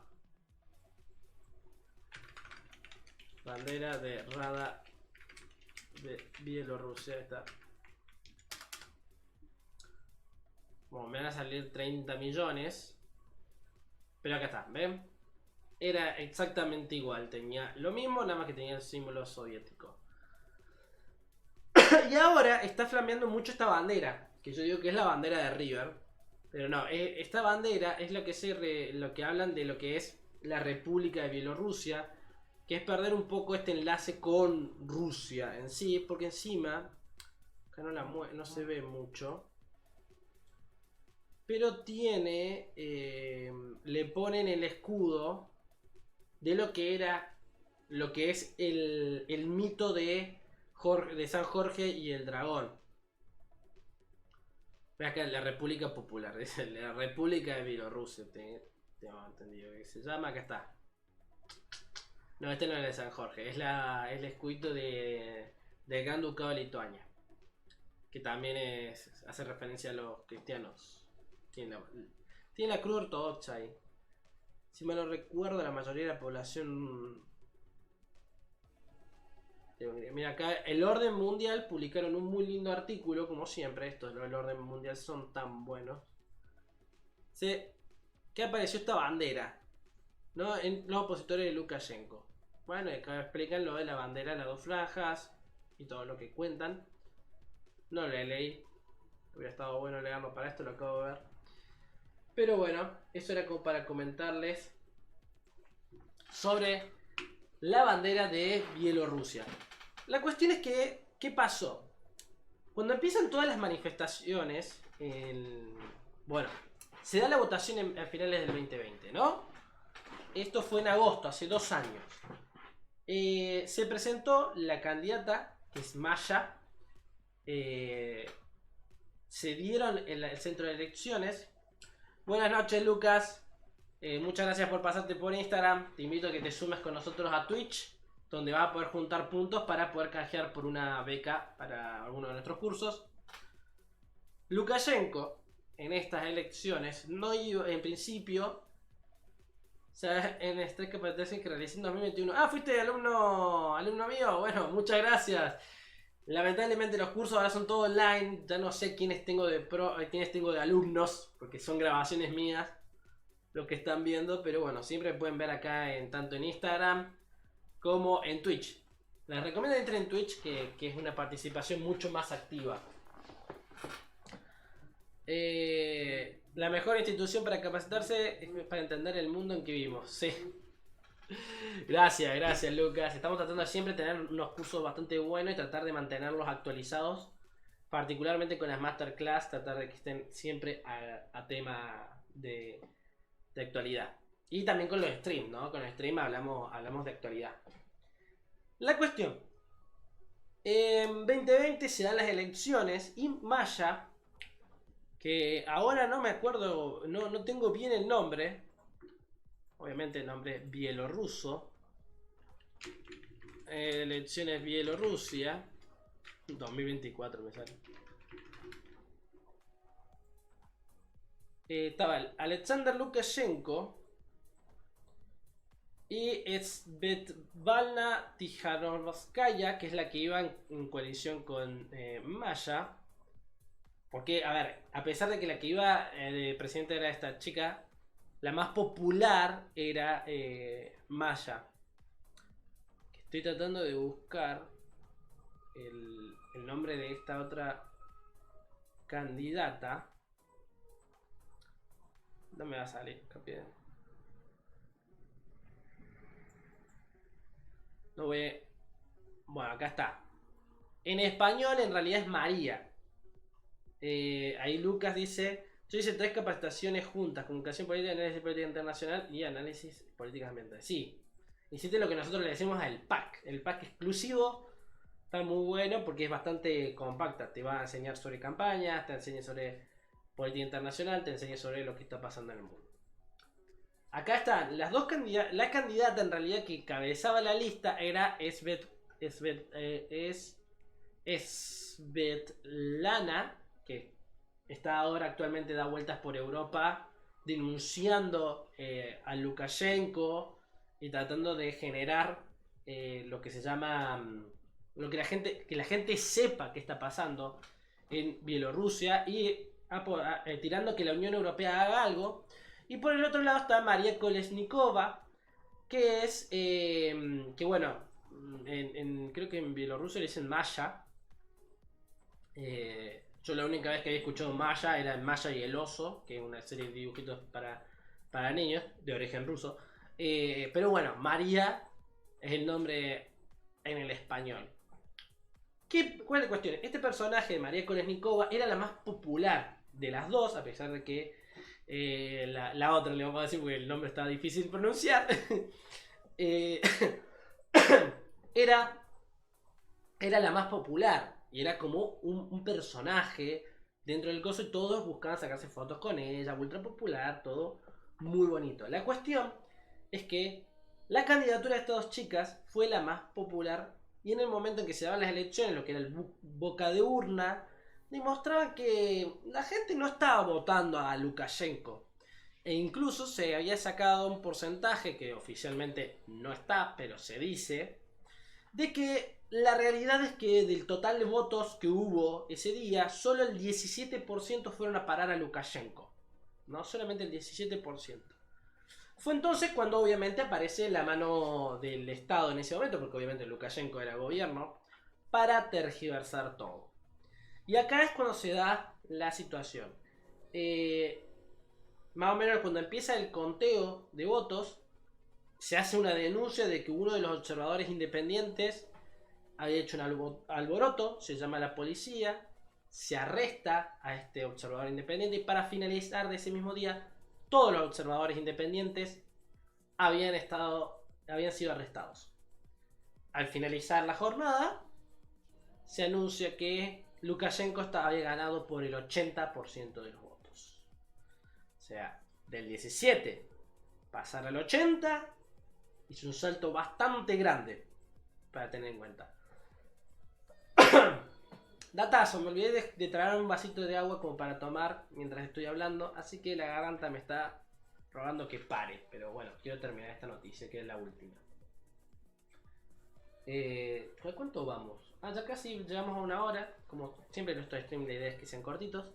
[SPEAKER 2] Bandera de Rada de Bielorrusia. Está. Bueno, me van a salir 30 millones. Pero acá está, ¿ven? Era exactamente igual. Tenía lo mismo, nada más que tenía el símbolo soviético. Y ahora está flameando mucho esta bandera, que yo digo que es la bandera de River. Pero no, esta bandera es lo que hablan de lo que es la República de Bielorrusia, que es perder un poco este enlace con Rusia en sí, porque encima acá no se ve mucho, pero tiene, le ponen el escudo de lo que es el mito de San Jorge y el dragón. Ve acá, la República Popular, la República de Bielorrusia, tengo entendido que se llama, acá está. No, este no es el de San Jorge, es el escudito del Gran Ducado de Lituania, que también hace referencia a los cristianos. Tiene la cruz ortodoxa ahí. Si me lo recuerdo, la mayoría de la población... Mira acá, el Orden Mundial publicaron un muy lindo artículo, como siempre, estos del Orden Mundial son tan buenos. ¿Qué apareció esta bandera? ¿No? En los opositores de Lukashenko. Bueno, acá explican lo de la bandera, las dos franjas y todo lo que cuentan. No lo leí. Hubiera estado bueno leerlo para esto, lo acabo de ver. Pero bueno, eso era como para comentarles sobre la bandera de Bielorrusia. La cuestión es que, ¿qué pasó? Cuando empiezan todas las manifestaciones, bueno, se da la votación a finales del 2020, ¿no? Esto fue en agosto, hace 2 años. Se presentó la candidata, que es Maya. Se dieron en el centro de elecciones. Buenas noches, Lucas. Muchas gracias por pasarte por Instagram. Te invito a que te sumes con nosotros a Twitch, donde vas a poder juntar puntos para poder canjear por una beca para alguno de nuestros cursos. Lukashenko, en estas elecciones, no iba, en principio, o sea, en este que pertenece que realicé en 2021. Ah, fuiste alumno mío. Bueno, muchas gracias. Lamentablemente los cursos ahora son todo online. Ya no sé quiénes tengo de alumnos, porque son grabaciones mías lo que están viendo, pero bueno, siempre pueden ver acá tanto en Instagram como en Twitch. Les recomiendo entrar en Twitch, que es una participación mucho más activa. La mejor institución para capacitarse es para entender el mundo en que vivimos. Sí. Gracias Lucas. Estamos tratando de siempre tener unos cursos bastante buenos y tratar de mantenerlos actualizados. Particularmente con las masterclass, tratar de que estén siempre a tema de actualidad. Y también con los streams, ¿no? Con el stream hablamos de actualidad. La cuestión. En 2020 se dan las elecciones y Maya, que ahora no me acuerdo, no tengo bien el nombre. Obviamente el nombre bielorruso. Elecciones Bielorrusia. 2024 me sale. Estaba Alexander Lukashenko y Svetlana Tikhanovskaya, que es la que iba en coalición con Maya. Porque, a ver, a pesar de que la que iba de presidente era esta chica, la más popular era Maya. Estoy tratando de buscar el nombre de esta otra candidata. No me va a salir, rápido. No voy. Bueno, acá está. En español en realidad es María. Ahí Lucas dice: yo hice 3 capacitaciones juntas: comunicación política, análisis política internacional y análisis políticas ambientales. Sí, hiciste lo que nosotros le decimos al pack. El pack exclusivo está muy bueno porque es bastante compacta. Te va a enseñar sobre campañas, te enseña sobre política internacional, te enseña sobre lo que está pasando en el mundo. Acá están las dos candidatas. La candidata en realidad que cabezaba la lista era Svetlana, que está ahora actualmente da vueltas por Europa denunciando a Lukashenko y tratando de generar lo que se llama que la gente sepa qué está pasando en Bielorrusia y tirando que la Unión Europea haga algo. Y por el otro lado está María Kolesnikova, que es que bueno, creo que en bielorruso le dicen Maya. Yo la única vez que había escuchado Maya era en Maya y el oso, que es una serie de dibujitos para niños de origen ruso. Pero bueno, María es el nombre en el español. ¿Cuál es la cuestión? Este personaje de María Kolesnikova era la más popular de las dos, a pesar de que la otra le vamos a decir porque el nombre está difícil de pronunciar. Era la más popular y era como un personaje dentro del coso y todos buscaban sacarse fotos con ella, ultra popular, todo muy bonito. La cuestión es que la candidatura de estas dos chicas fue la más popular y en el momento en que se daban las elecciones, lo que era el boca de urna, demostraba que la gente no estaba votando a Lukashenko. E incluso se había sacado un porcentaje que oficialmente no está, pero se dice, de que la realidad es que del total de votos que hubo ese día, solo el 17% fueron a parar a Lukashenko. No, solamente el 17%. Fue entonces cuando obviamente aparece la mano del Estado en ese momento, porque obviamente Lukashenko era gobierno, para tergiversar todo. Y acá es cuando se da la situación. Más o menos cuando empieza el conteo de votos, se hace una denuncia de que uno de los observadores independientes había hecho un alboroto, se llama la policía, se arresta a este observador independiente y para finalizar de ese mismo día, todos los observadores independientes habían sido arrestados. Al finalizar la jornada, se anuncia que Lukashenko había ganado por el 80% de los votos. O sea, del 17 pasar al 80 hizo un salto bastante grande para tener en cuenta. Datazo, me olvidé de traer un vasito de agua como para tomar mientras estoy hablando, así que la garganta me está rogando que pare, pero bueno, quiero terminar esta noticia que es la última. ¿Cuánto vamos? Ya casi llegamos a una hora. Como siempre nuestro stream, la idea es que sean cortitos.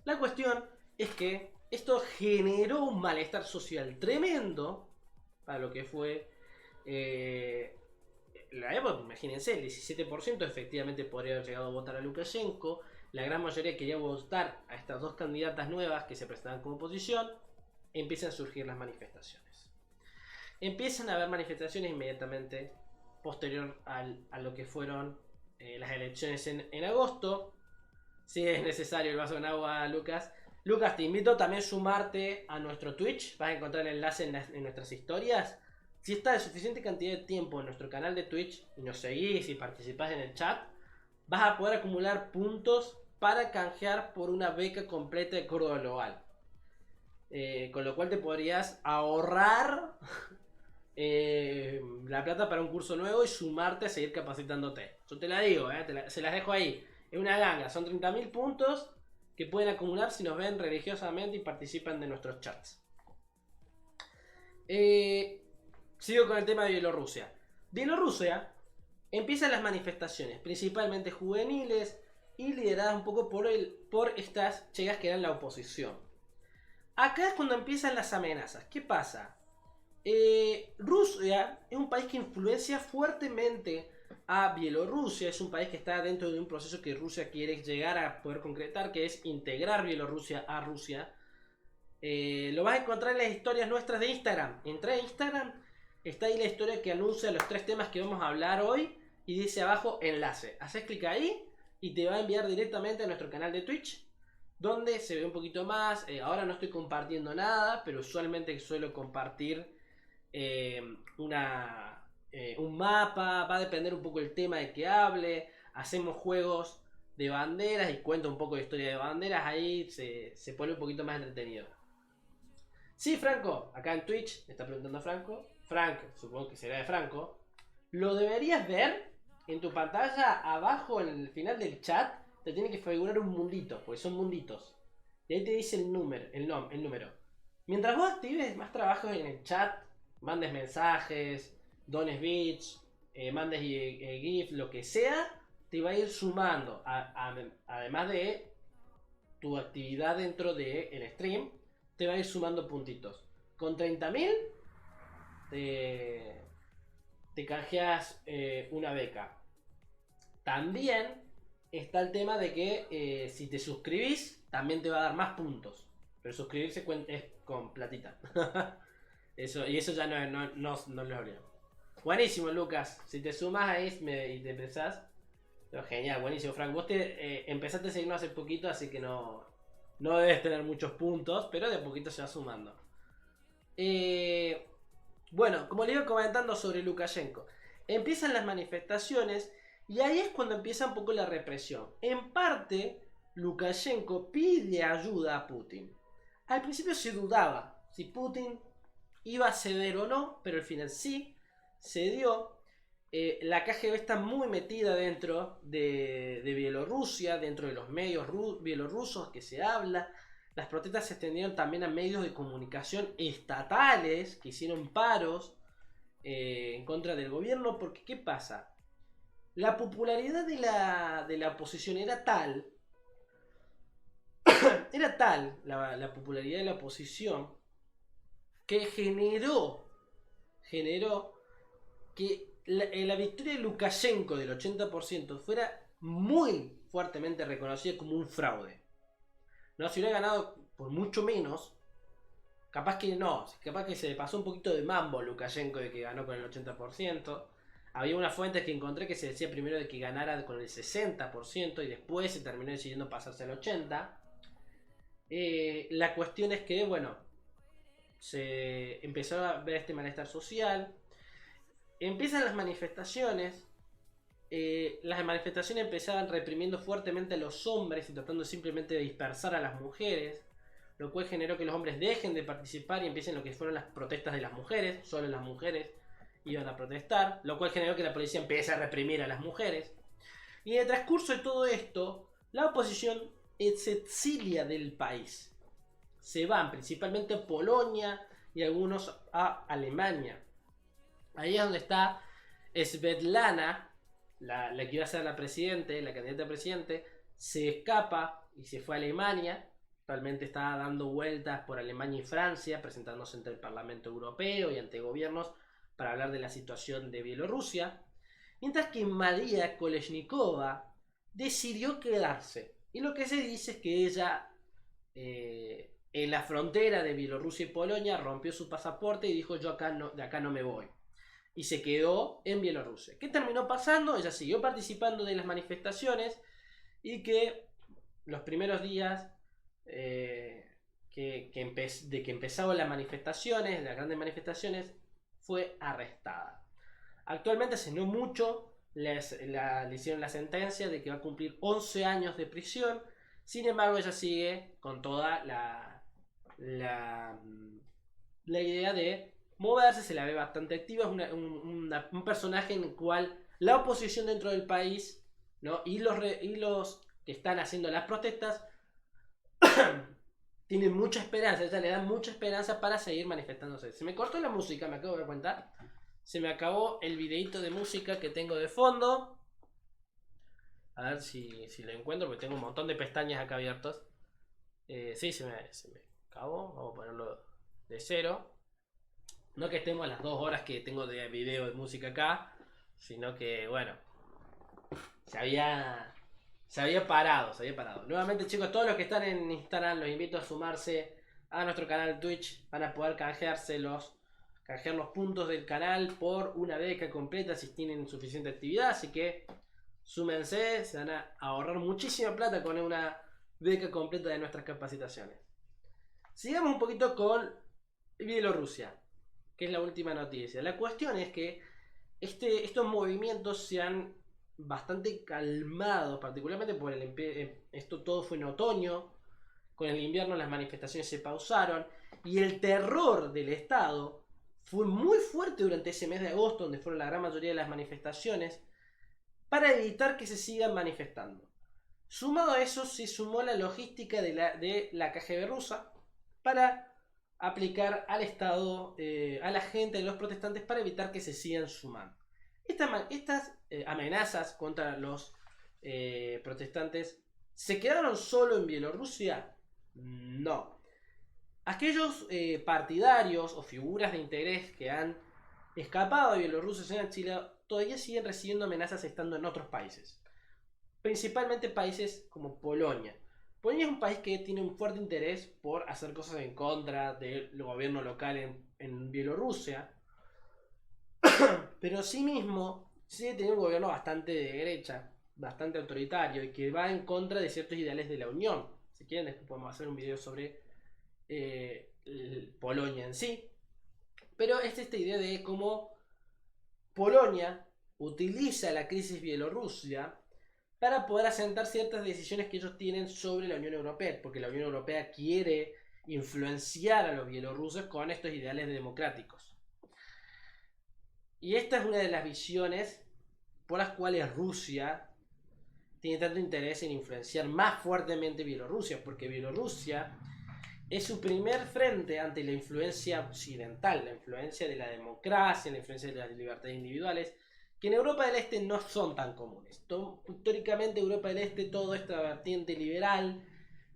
[SPEAKER 2] La cuestión es que esto generó un malestar social tremendo para lo que fue la época. Imagínense, el 17% efectivamente podría haber llegado a votar a Lukashenko. La gran mayoría quería votar a estas dos candidatas nuevas que se presentaban como oposición. Empiezan a surgir las manifestaciones. Empiezan a haber manifestaciones inmediatamente posterior a lo que fueron las elecciones en agosto. Si es necesario el vaso con agua, Lucas. Lucas, te invito también a sumarte a nuestro Twitch. Vas a encontrar el enlace en nuestras historias. Si está de suficiente cantidad de tiempo en nuestro canal de Twitch y nos seguís y participás en el chat, vas a poder acumular puntos para canjear por una beca completa de Córdoba Global. Con lo cual te podrías ahorrar la plata para un curso nuevo y sumarte a seguir capacitándote. Yo te la digo, se las dejo ahí. Es una ganga, son 30.000 puntos que pueden acumular si nos ven religiosamente y participan de nuestros chats. Sigo con el tema de Bielorrusia. Bielorrusia empiezan las manifestaciones, principalmente juveniles y lideradas un poco por estas chicas que eran la oposición. Acá es cuando empiezan las amenazas. ¿Qué pasa? Rusia es un país que influencia fuertemente a Bielorrusia. Es un país que está dentro de un proceso que Rusia quiere llegar a poder concretar, que es integrar Bielorrusia a Rusia. Lo vas a encontrar en las historias nuestras de Instagram. Entra a Instagram, está ahí la historia que anuncia los 3 temas que vamos a hablar hoy y dice abajo enlace. Haces clic ahí y te va a enviar directamente a nuestro canal de Twitch, donde se ve un poquito más. Ahora no estoy compartiendo nada, pero usualmente suelo compartir un mapa. Va a depender un poco el tema de que hable. Hacemos juegos de banderas y cuento un poco de historia de banderas. Ahí se pone un poquito más entretenido. Sí, Franco, acá en Twitch me está preguntando Franco. Frank, supongo que será de Franco. Lo deberías ver en tu pantalla abajo en el final del chat. Te tiene que figurar un mundito, porque son munditos. Y ahí te dice el número. Mientras vos actives más trabajos en el chat, mandes mensajes, dones bits, mandes GIF, lo que sea, te va a ir sumando. Además de tu actividad dentro del stream, te va a ir sumando puntitos. Con 30.000 te canjeas una beca. También está el tema de que si te suscribís, también te va a dar más puntos. Pero suscribirse es con platita. eso ya no lo haría. Buenísimo, Lucas. Si te sumas ahí y te empezás. Pero genial, buenísimo, Frank. Vos empezaste a seguirnos hace poquito, así que no debes tener muchos puntos, pero de a poquito se va sumando. Bueno, como le iba comentando sobre Lukashenko, empiezan las manifestaciones y ahí es cuando empieza un poco la represión. En parte, Lukashenko pide ayuda a Putin. Al principio se dudaba si Putin iba a ceder o no, pero al final sí cedió. La KGB está muy metida dentro de Bielorrusia, dentro de los medios bielorrusos que se habla. Las protestas se extendieron también a medios de comunicación estatales que hicieron paros en contra del gobierno, porque ¿qué pasa? La popularidad de la oposición era tal, la popularidad de la oposición, que generó que la victoria de Lukashenko del 80% fuera muy fuertemente reconocida como un fraude. No, si hubiera ganado por mucho menos, capaz que se le pasó un poquito de mambo a Lukashenko de que ganó con el 80%. Había una fuente que encontré que se decía primero de que ganara con el 60% y después se terminó decidiendo pasarse al 80%. La cuestión es que, bueno, se empezó a ver este malestar social. Empiezan las manifestaciones. Las manifestaciones empezaban reprimiendo fuertemente a los hombres y tratando simplemente de dispersar a las mujeres, lo cual generó que los hombres dejen de participar y empiecen lo que fueron las protestas de las mujeres. Solo las mujeres iban a protestar, lo cual generó que la policía empiece a reprimir a las mujeres. Y en el transcurso de todo esto, la oposición se exilia del país. Se van principalmente a Polonia y algunos a Alemania. Ahí es donde está Svetlana, la que iba a ser la candidata a presidente, se escapa y se fue a Alemania. Actualmente está dando vueltas por Alemania y Francia, presentándose ante el Parlamento Europeo y ante gobiernos para hablar de la situación de Bielorrusia. Mientras que María Kolesnikova decidió quedarse. Y lo que se dice es que ella, en la frontera de Bielorrusia y Polonia, rompió su pasaporte y dijo: yo de acá no me voy. Y se quedó en Bielorrusia. ¿Qué terminó pasando? Ella siguió participando de las manifestaciones y que los primeros días de que empezaban las manifestaciones, las grandes manifestaciones, fue arrestada. Actualmente, hace no mucho, le hicieron la sentencia de que va a cumplir 11 años de prisión. Sin embargo, ella sigue con toda la idea de moverse, se la ve bastante activa. Es un personaje en el cual la oposición dentro del país, ¿no? y los que están haciendo las protestas tienen mucha esperanza. Ella le da mucha esperanza para seguir manifestándose. Se me cortó la música, me acabo de dar cuenta. Se me acabó el videito de música que tengo de fondo. A ver si lo encuentro, porque tengo un montón de pestañas acá abiertas. Sí, se me acabó. Vamos a ponerlo de cero. No que estemos a las 2 horas que tengo de video de música acá, sino que, bueno, se había parado. Nuevamente, chicos, todos los que están en Instagram, los invito a sumarse a nuestro canal Twitch. Van a poder canjear los puntos del canal por una beca completa si tienen suficiente actividad. Así que súmense, se van a ahorrar muchísima plata con una beca completa de nuestras capacitaciones. Sigamos un poquito con Bielorrusia, que es la última noticia. La cuestión es que estos movimientos se han bastante calmado, particularmente por esto todo fue en otoño. Con el invierno las manifestaciones se pausaron y el terror del Estado fue muy fuerte durante ese mes de agosto, donde fueron la gran mayoría de las manifestaciones, para evitar que se sigan manifestando. Sumado a eso, se sumó la logística de la KGB rusa para aplicar al Estado, a la gente, de los protestantes, para evitar que se sigan sumando. Estas amenazas contra los protestantes, ¿se quedaron solo en Bielorrusia? No. Aquellos partidarios o figuras de interés que han escapado de Bielorrusia, se han exiliado, todavía siguen recibiendo amenazas estando en otros países. Principalmente países como Polonia. Polonia es un país que tiene un fuerte interés por hacer cosas en contra del gobierno local en Bielorrusia. Pero asimismo sigue teniendo un gobierno bastante de derecha, bastante autoritario y que va en contra de ciertos ideales de la Unión. Si quieren, después podemos hacer un video sobre Polonia en sí. Pero es esta idea de cómo Polonia utiliza la crisis bielorrusia para poder asentar ciertas decisiones que ellos tienen sobre la Unión Europea, porque la Unión Europea quiere influenciar a los bielorrusos con estos ideales democráticos. Y esta es una de las visiones por las cuales Rusia tiene tanto interés en influenciar más fuertemente Bielorrusia, porque Bielorrusia es su primer frente ante la influencia occidental, la influencia de la democracia, la influencia de las libertades individuales, que en Europa del Este no son tan comunes. Históricamente Europa del Este, toda esta vertiente liberal,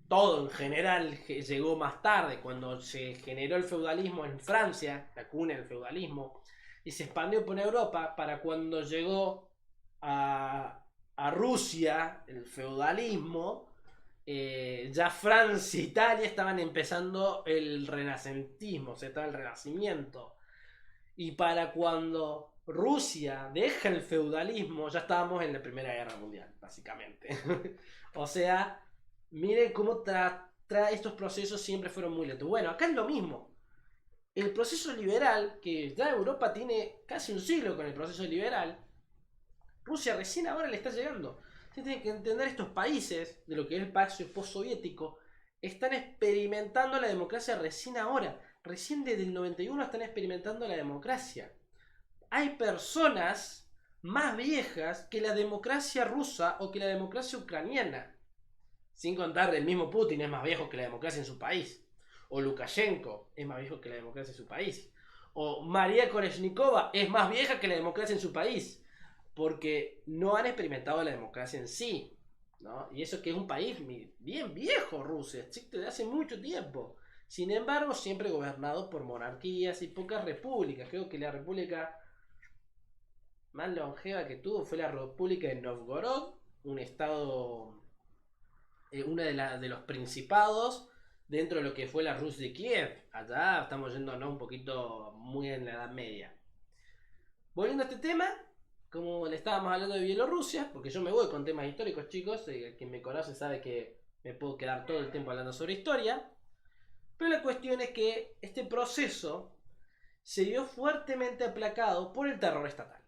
[SPEAKER 2] todo en general llegó más tarde, cuando se generó el feudalismo en Francia, la cuna del feudalismo, y se expandió por Europa. Para cuando llegó a Rusia el feudalismo, ya Francia e Italia estaban empezando el renacentismo, o sea, estaba el renacimiento. Y para cuando Rusia deja el feudalismo, ya estábamos en la Primera Guerra Mundial, básicamente. O sea, mire cómo estos procesos siempre fueron muy lentos. Bueno, acá es lo mismo. El proceso liberal, que ya Europa tiene casi un siglo con el proceso liberal, Rusia recién ahora le está llegando. Usted tiene que entender, estos países de lo que es el espacio postsoviético están experimentando la democracia recién ahora. Recién desde el 91 están experimentando la democracia. Hay personas más viejas que la democracia rusa o que la democracia ucraniana. Sin contar, el mismo Putin es más viejo que la democracia en su país. O Lukashenko es más viejo que la democracia en su país. O María Koreshnikova es más vieja que la democracia en su país. Porque no han experimentado la democracia en sí, ¿no? Y eso que es un país bien viejo, Rusia, existe desde hace mucho tiempo. Sin embargo, siempre gobernado por monarquías y pocas repúblicas. Creo que la república más longeva que tuvo fue la República de Novgorod, un estado, una de los principados dentro de lo que fue la Rus de Kiev. Allá estamos yéndonos un poquito muy en la Edad Media. Volviendo a este tema, como le estábamos hablando de Bielorrusia, porque yo me voy con temas históricos, chicos, quien me conoce sabe que me puedo quedar todo el tiempo hablando sobre historia, pero la cuestión es que este proceso se vio fuertemente aplacado por el terror estatal.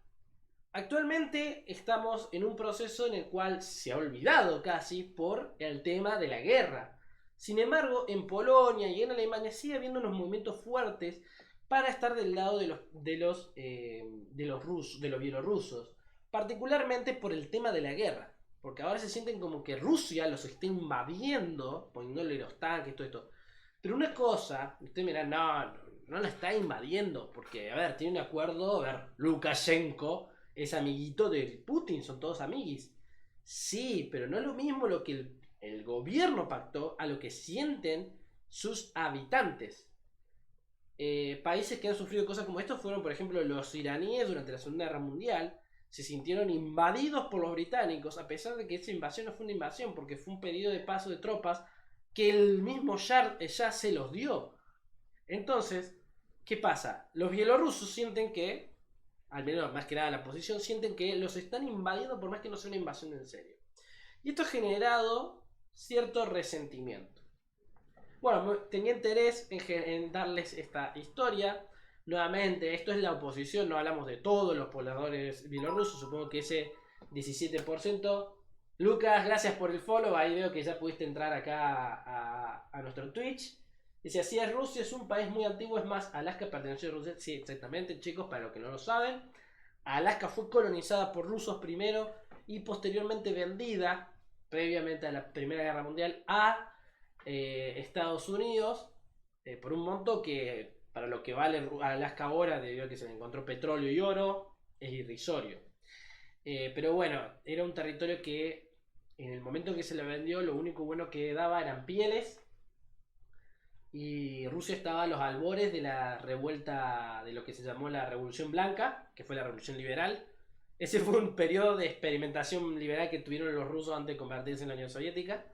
[SPEAKER 2] Actualmente estamos en un proceso en el cual se ha olvidado casi por el tema de la guerra. Sin embargo, en Polonia y en Alemania sigue habiendo unos movimientos fuertes para estar del lado de los bielorrusos, particularmente por el tema de la guerra, porque ahora se sienten como que Rusia los está invadiendo, poniéndole los tanques, todo esto. Pero una cosa, usted mira, no la está invadiendo, porque, a ver, tiene un acuerdo, a ver, Lukashenko es amiguito de Putin, son todos amiguis. Sí, pero no es lo mismo lo que el gobierno pactó a lo que sienten sus habitantes. Países que han sufrido cosas como esto fueron, por ejemplo, los iraníes durante la Segunda Guerra Mundial. Se sintieron invadidos por los británicos, a pesar de que esa invasión no fue una invasión, porque fue un pedido de paso de tropas que el mismo Shah ya se los dio. Entonces, ¿qué pasa? Los bielorrusos sienten que, al menos más que nada la posición, sienten que los están invadiendo por más que no sea una invasión en serio. Y esto ha generado cierto resentimiento. Bueno, tenía interés en darles esta historia. Nuevamente, esto es la oposición, no hablamos de todos los pobladores bielorrusos, supongo que ese 17%. Lucas, gracias por el follow, ahí veo que ya pudiste entrar acá a nuestro Twitch. Dice, así es, Rusia es un país muy antiguo, es más, Alaska perteneció a Rusia. Sí, exactamente, chicos, para los que no lo saben. Alaska fue colonizada por rusos primero y posteriormente vendida, previamente a la Primera Guerra Mundial, a Estados Unidos por un monto que, para lo que vale Alaska ahora, debido a que se le encontró petróleo y oro, es irrisorio. Pero bueno, era un territorio que en el momento en que se le vendió, lo único bueno que daba eran pieles. Y Rusia estaba a los albores de la revuelta de lo que se llamó la Revolución Blanca, que fue la Revolución Liberal. Ese fue un periodo de experimentación liberal que tuvieron los rusos antes de convertirse en la Unión Soviética.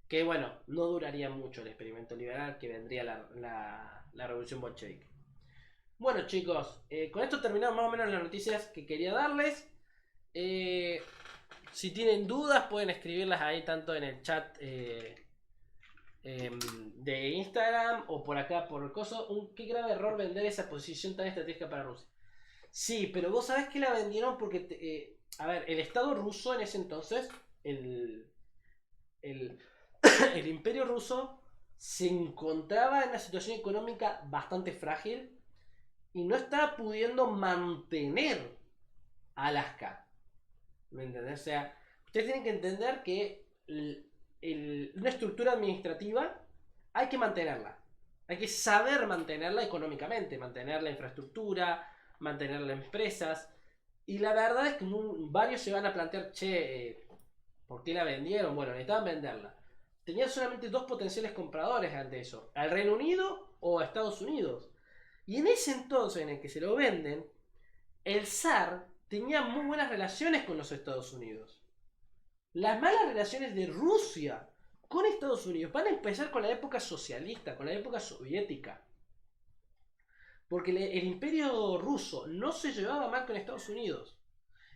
[SPEAKER 2] Que bueno, no duraría mucho el experimento liberal, que vendría la Revolución Bolchevique. Bueno, chicos, con esto terminamos más o menos las noticias que quería darles. Si tienen dudas, pueden escribirlas ahí tanto en el chat de Instagram o por acá por el coso. Qué grave error vender esa posición tan estratégica para Rusia. Sí, pero vos sabés que la vendieron porque, a ver, el Estado ruso en ese entonces, el Imperio ruso se encontraba en una situación económica bastante frágil y no estaba pudiendo mantener Alaska. ¿Me entendés? O sea, ustedes tienen que entender que una estructura administrativa hay que mantenerla. Hay que saber mantenerla económicamente, mantener la infraestructura, mantener las empresas. Y la verdad es que varios se van a plantear, che, ¿por qué la vendieron? Bueno, necesitaban venderla. Tenían solamente dos potenciales compradores ante eso, al Reino Unido o a Estados Unidos. Y en ese entonces en el que se lo venden, el zar tenía muy buenas relaciones con los Estados Unidos. Las malas relaciones de Rusia con Estados Unidos van a empezar con la época socialista, con la época soviética. porque el imperio ruso no se llevaba mal con Estados Unidos.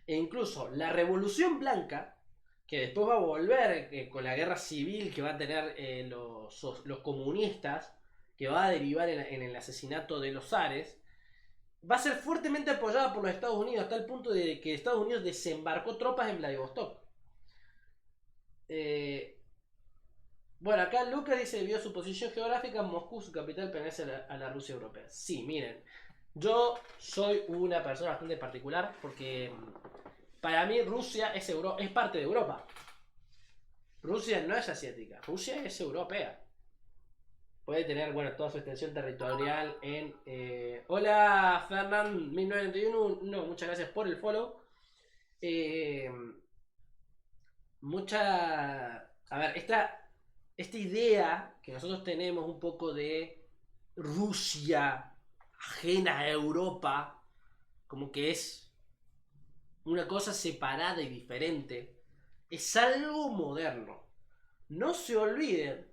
[SPEAKER 2] E incluso la Revolución Blanca, que después va a volver con la guerra civil que va a tener los comunistas, que va a derivar en el asesinato de los zares, va a ser fuertemente apoyada por los Estados Unidos, hasta el punto de que Estados Unidos desembarcó tropas en Vladivostok. Bueno, acá Lucas dice, debido a su posición geográfica, Moscú, su capital, pertenece a la Rusia europea. Sí, miren, yo soy una persona bastante particular porque para mí Rusia es parte de Europa. Rusia no es asiática, Rusia es europea. Puede tener, bueno, toda su extensión territorial en... Hola, Fernand 1991. No, muchas gracias por el follow. A ver, esta idea que nosotros tenemos un poco de Rusia ajena a Europa, como que es una cosa separada y diferente, es algo moderno. No se olviden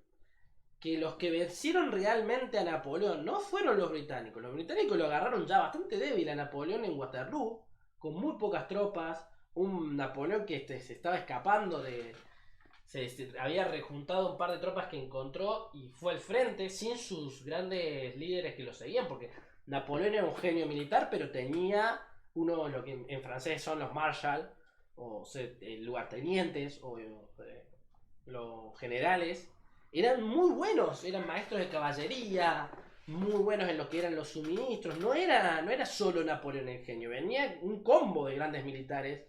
[SPEAKER 2] que los que vencieron realmente a Napoleón no fueron los británicos. Los británicos lo agarraron ya bastante débil a Napoleón en Waterloo, con muy pocas tropas. Un Napoleón que se estaba escapando se había rejuntado un par de tropas que encontró y fue al frente sin sus grandes líderes que lo seguían, porque Napoleón era un genio militar, pero tenía lo que en francés son los Marshal, o lugartenientes, o los generales. Eran muy buenos, eran maestros de caballería, muy buenos en lo que eran los suministros. No era solo Napoleón el genio, venía un combo de grandes militares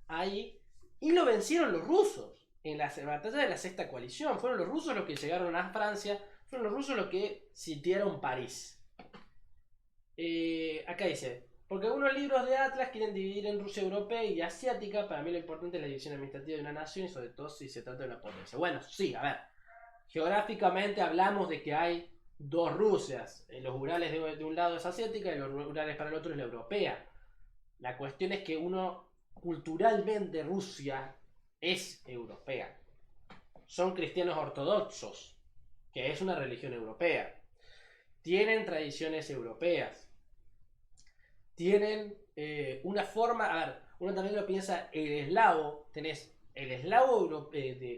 [SPEAKER 2] ahí y lo vencieron los rusos en la batalla de la Sexta Coalición. Fueron los rusos los que llegaron a Francia, fueron los rusos los que sitiaron París. Acá dice, porque algunos libros de Atlas quieren dividir en Rusia europea y asiática. Para mí lo importante es la división administrativa de una nación y sobre todo si se trata de una potencia. Bueno, sí, a ver. Geográficamente hablamos de que hay dos Rusias. Los Urales de un lado es asiática y los Urales para el otro es la europea. La cuestión es que culturalmente Rusia es europea. Son cristianos ortodoxos, que es una religión europea. Tienen tradiciones europeas. Tienen una forma... A ver, uno también lo piensa, el eslavo, tenés el eslavo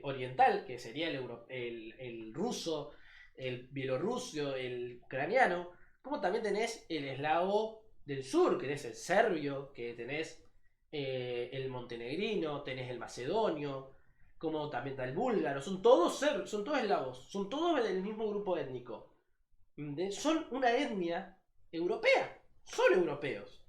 [SPEAKER 2] oriental, que sería el ruso, el bielorruso, el ucraniano, como también tenés el eslavo del sur, que tenés el serbio, que tenés el montenegrino, tenés el macedonio, como también está el búlgaro, son todos eslavos, son todos del mismo grupo étnico. Son una etnia europea, son europeos.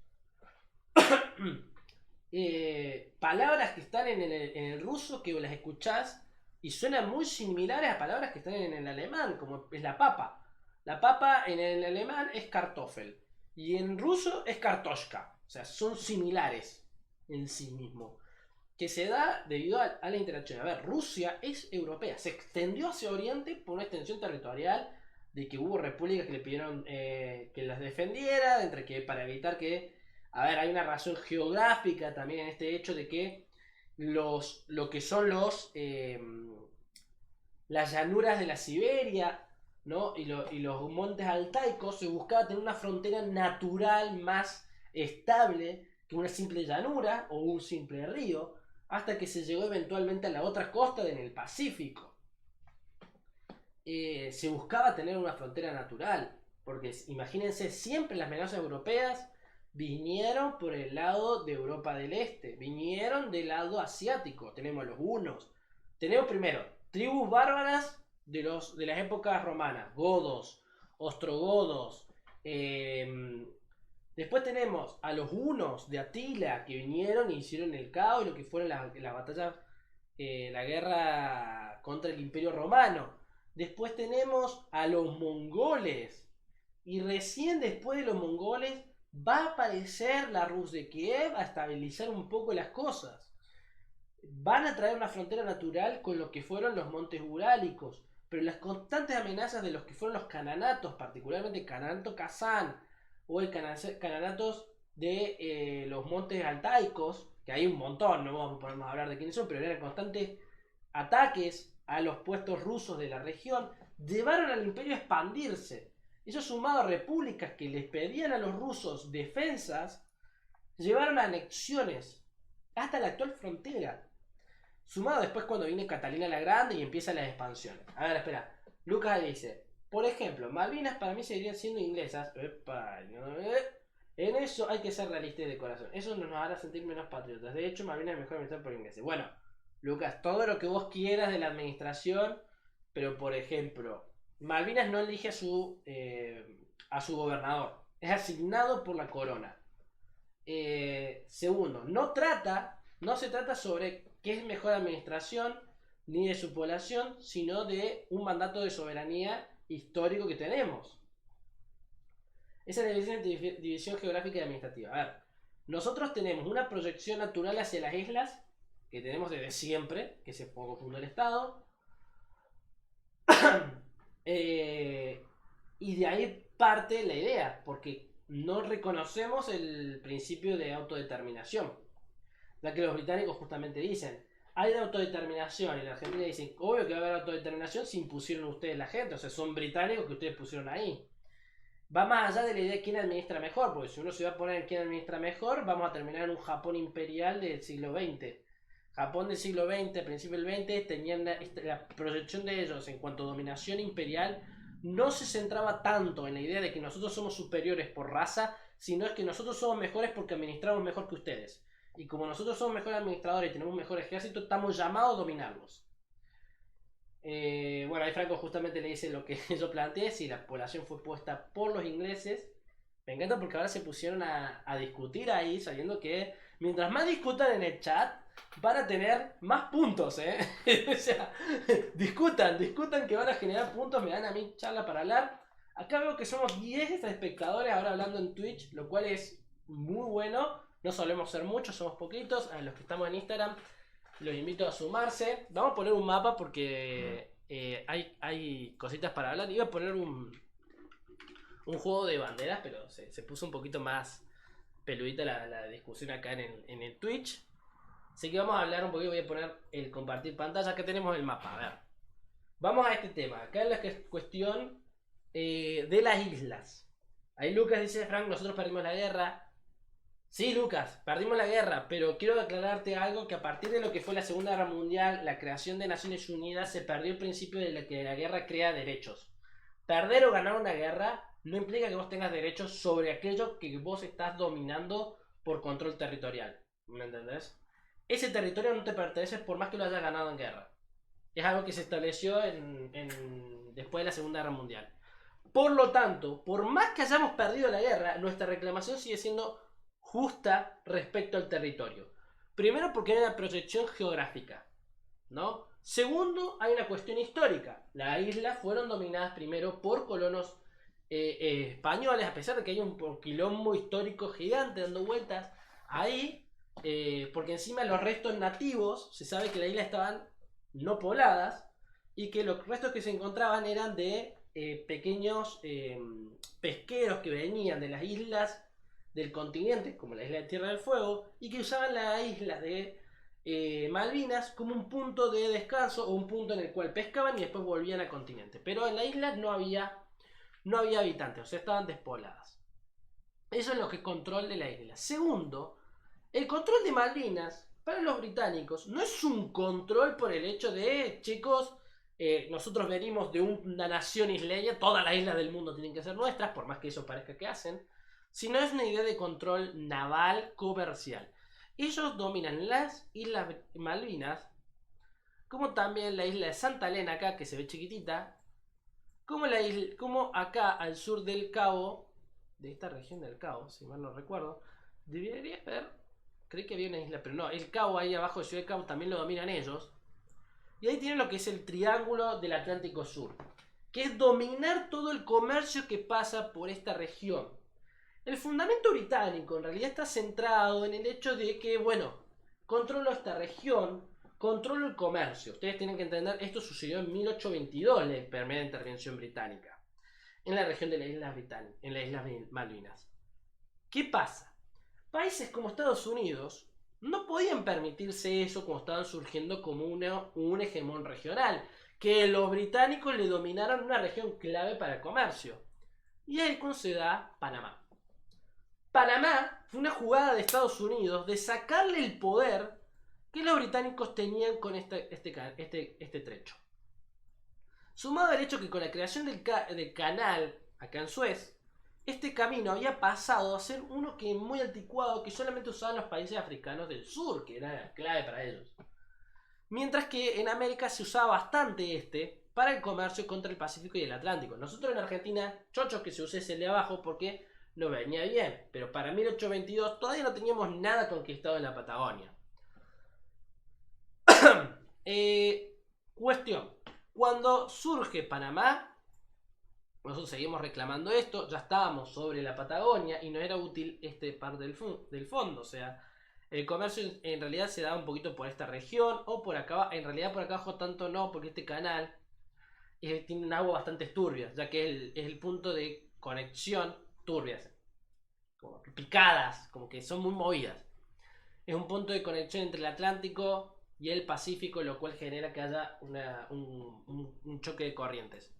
[SPEAKER 2] Palabras que están en el ruso que las escuchás y suenan muy similares a palabras que están en el alemán, como es la papa. La papa en el alemán es Kartoffel y en ruso es Kartoshka. O sea, son similares en sí mismo. Que se da debido a la interacción. A ver, Rusia es europea. Se extendió hacia Oriente por una extensión territorial de que hubo repúblicas que le pidieron que las defendiera, para evitar que... A ver, hay una razón geográfica también en este hecho de que lo que son las llanuras de la Siberia, ¿no? y los montes altaicos, se buscaba tener una frontera natural más estable que una simple llanura o un simple río, hasta que se llegó eventualmente a la otra costa en el Pacífico. Se buscaba tener una frontera natural, porque imagínense, siempre las amenazas europeas vinieron por el lado de Europa del Este, vinieron del lado asiático. Tenemos los hunos, tenemos primero tribus bárbaras de las épocas romanas, godos, ostrogodos. Después tenemos a los hunos de Atila que vinieron y hicieron el caos, lo que fueron las batallas, la guerra contra el Imperio Romano. Después tenemos a los mongoles y recién después de los mongoles va a aparecer la Rus de Kiev a estabilizar un poco las cosas. Van a traer una frontera natural con lo que fueron los montes urálicos, pero las constantes amenazas de los que fueron los cananatos, particularmente Cananato Kazán o el cananatos de los montes altaicos, que hay un montón, no vamos a ponernos a hablar de quiénes son, pero eran constantes ataques a los puestos rusos de la región, llevaron al imperio a expandirse. Eso sumado a repúblicas que les pedían a los rusos defensas, llevaron a anexiones hasta la actual frontera. Sumado después cuando viene Catalina la Grande y empiezan las expansiones. A ver, espera. Lucas dice, por ejemplo, Malvinas para mí seguirían siendo inglesas. Epa, en eso hay que ser realistas de corazón. Eso nos hará sentir menos patriotas. De hecho, Malvinas es mejor administrar por ingleses. Bueno, Lucas, todo lo que vos quieras de la administración, pero por ejemplo, Malvinas no elige a su gobernador. Es asignado por la corona. Segundo, no se trata sobre qué es mejor administración ni de su población, sino de un mandato de soberanía histórico que tenemos. Esa es la división geográfica y administrativa. A ver, nosotros tenemos una proyección natural hacia las islas, que tenemos desde siempre, que se fundó el Estado. Y de ahí parte la idea, porque no reconocemos el principio de autodeterminación. Ya que los británicos justamente dicen, hay de autodeterminación, y la Argentina dice, obvio que va a haber autodeterminación si impusieron ustedes la gente, o sea, son británicos que ustedes pusieron ahí. Va más allá de la idea de quién administra mejor, porque si uno se va a poner en quién administra mejor, vamos a terminar en un Japón imperial del siglo XX. Japón del siglo XX, principio del XX, tenían la proyección de ellos en cuanto a dominación imperial, no se centraba tanto en la idea de que nosotros somos superiores por raza, sino es que nosotros somos mejores porque administramos mejor que ustedes. Y como nosotros somos mejores administradores y tenemos un mejor ejército, estamos llamados a dominarlos. Bueno, ahí Franco justamente le dice lo que yo planteé, si la población fue puesta por los ingleses. Me encanta porque ahora se pusieron a discutir ahí, sabiendo que mientras más discutan en el chat, van a tener más puntos, o sea, discutan que van a generar puntos, me dan a mí charla para hablar. Acá veo que somos 10 espectadores ahora hablando en Twitch, lo cual es muy bueno. No solemos ser muchos, somos poquitos. A los que estamos en Instagram los invito a sumarse. Vamos a poner un mapa porque hay cositas para hablar. Iba a poner un juego de banderas, pero se puso un poquito más peludita la discusión acá en el Twitch. Así que vamos a hablar un poquito. Voy a poner el compartir pantalla. Acá tenemos el mapa. A ver, vamos a este tema. Acá es la cuestión de las islas. Ahí Lucas dice, Frank, nosotros perdimos la guerra. Sí, Lucas, perdimos la guerra, pero quiero aclararte algo, que a partir de lo que fue la Segunda Guerra Mundial, la creación de Naciones Unidas, se perdió el principio de que la guerra crea derechos. Perder o ganar una guerra no implica que vos tengas derechos sobre aquello que vos estás dominando por control territorial. ¿Me entendés? Ese territorio no te pertenece por más que lo hayas ganado en guerra. Es algo que se estableció después de la Segunda Guerra Mundial. Por lo tanto, por más que hayamos perdido la guerra, nuestra reclamación sigue siendo justa respecto al territorio. Primero, porque hay una proyección geográfica, ¿no? Segundo, hay una cuestión histórica. Las islas fueron dominadas primero por colonos españoles, a pesar de que hay un quilombo histórico gigante dando vueltas ahí, porque encima los restos nativos, se sabe que las islas estaban no pobladas y que los restos que se encontraban eran de pequeños pesqueros que venían de las islas del continente, como la isla de Tierra del Fuego, y que usaban la isla de Malvinas como un punto de descanso o un punto en el cual pescaban y después volvían al continente. Pero en la isla no había habitantes, o sea, estaban despobladas. Eso es lo que es control de la isla. Segundo, el control de Malvinas para los británicos no es un control por el hecho de, chicos, nosotros venimos de una nación isleña, todas las islas del mundo tienen que ser nuestras, por más que eso parezca que hacen, sino es una idea de control naval comercial. Ellos dominan las Islas Malvinas, como también la isla de Santa Elena acá, que se ve chiquitita, como acá al sur del Cabo, de esta región del Cabo, si mal no recuerdo, debería haber, creí que había una isla, pero no, el Cabo ahí abajo de Ciudad del Cabo también lo dominan ellos. Y ahí tienen lo que es el Triángulo del Atlántico Sur, que es dominar todo el comercio que pasa por esta región. El fundamento británico en realidad está centrado en el hecho de que, bueno, controlo esta región, controlo el comercio. Ustedes tienen que entender, esto sucedió en 1822, la primera intervención británica, en la región de las Islas Malvinas. ¿Qué pasa? Países como Estados Unidos no podían permitirse eso cuando estaban surgiendo como un hegemón regional, que los británicos le dominaron una región clave para el comercio. Y ahí cuando se da Panamá. Panamá fue una jugada de Estados Unidos de sacarle el poder que los británicos tenían con este trecho. Sumado al hecho que con la creación del canal acá en Suez, este camino había pasado a ser uno que muy anticuado que solamente usaban los países africanos del sur, que era clave para ellos. Mientras que en América se usaba bastante para el comercio contra el Pacífico y el Atlántico. Nosotros en Argentina, chochos que se use el de abajo porque no venía bien. Pero para 1822 todavía no teníamos nada conquistado en la Patagonia. Cuestión. Cuando surge Panamá, nosotros seguimos reclamando esto, ya estábamos sobre la Patagonia y no era útil este par del fondo. O sea, el comercio en realidad se da un poquito por esta región o por acá. En realidad por acá abajo tanto no, porque este canal tiene un agua bastante turbia, ya que es el punto de conexión turbias, como picadas, como que son muy movidas. Es un punto de conexión entre el Atlántico y el Pacífico, lo cual genera que haya un choque de corrientes.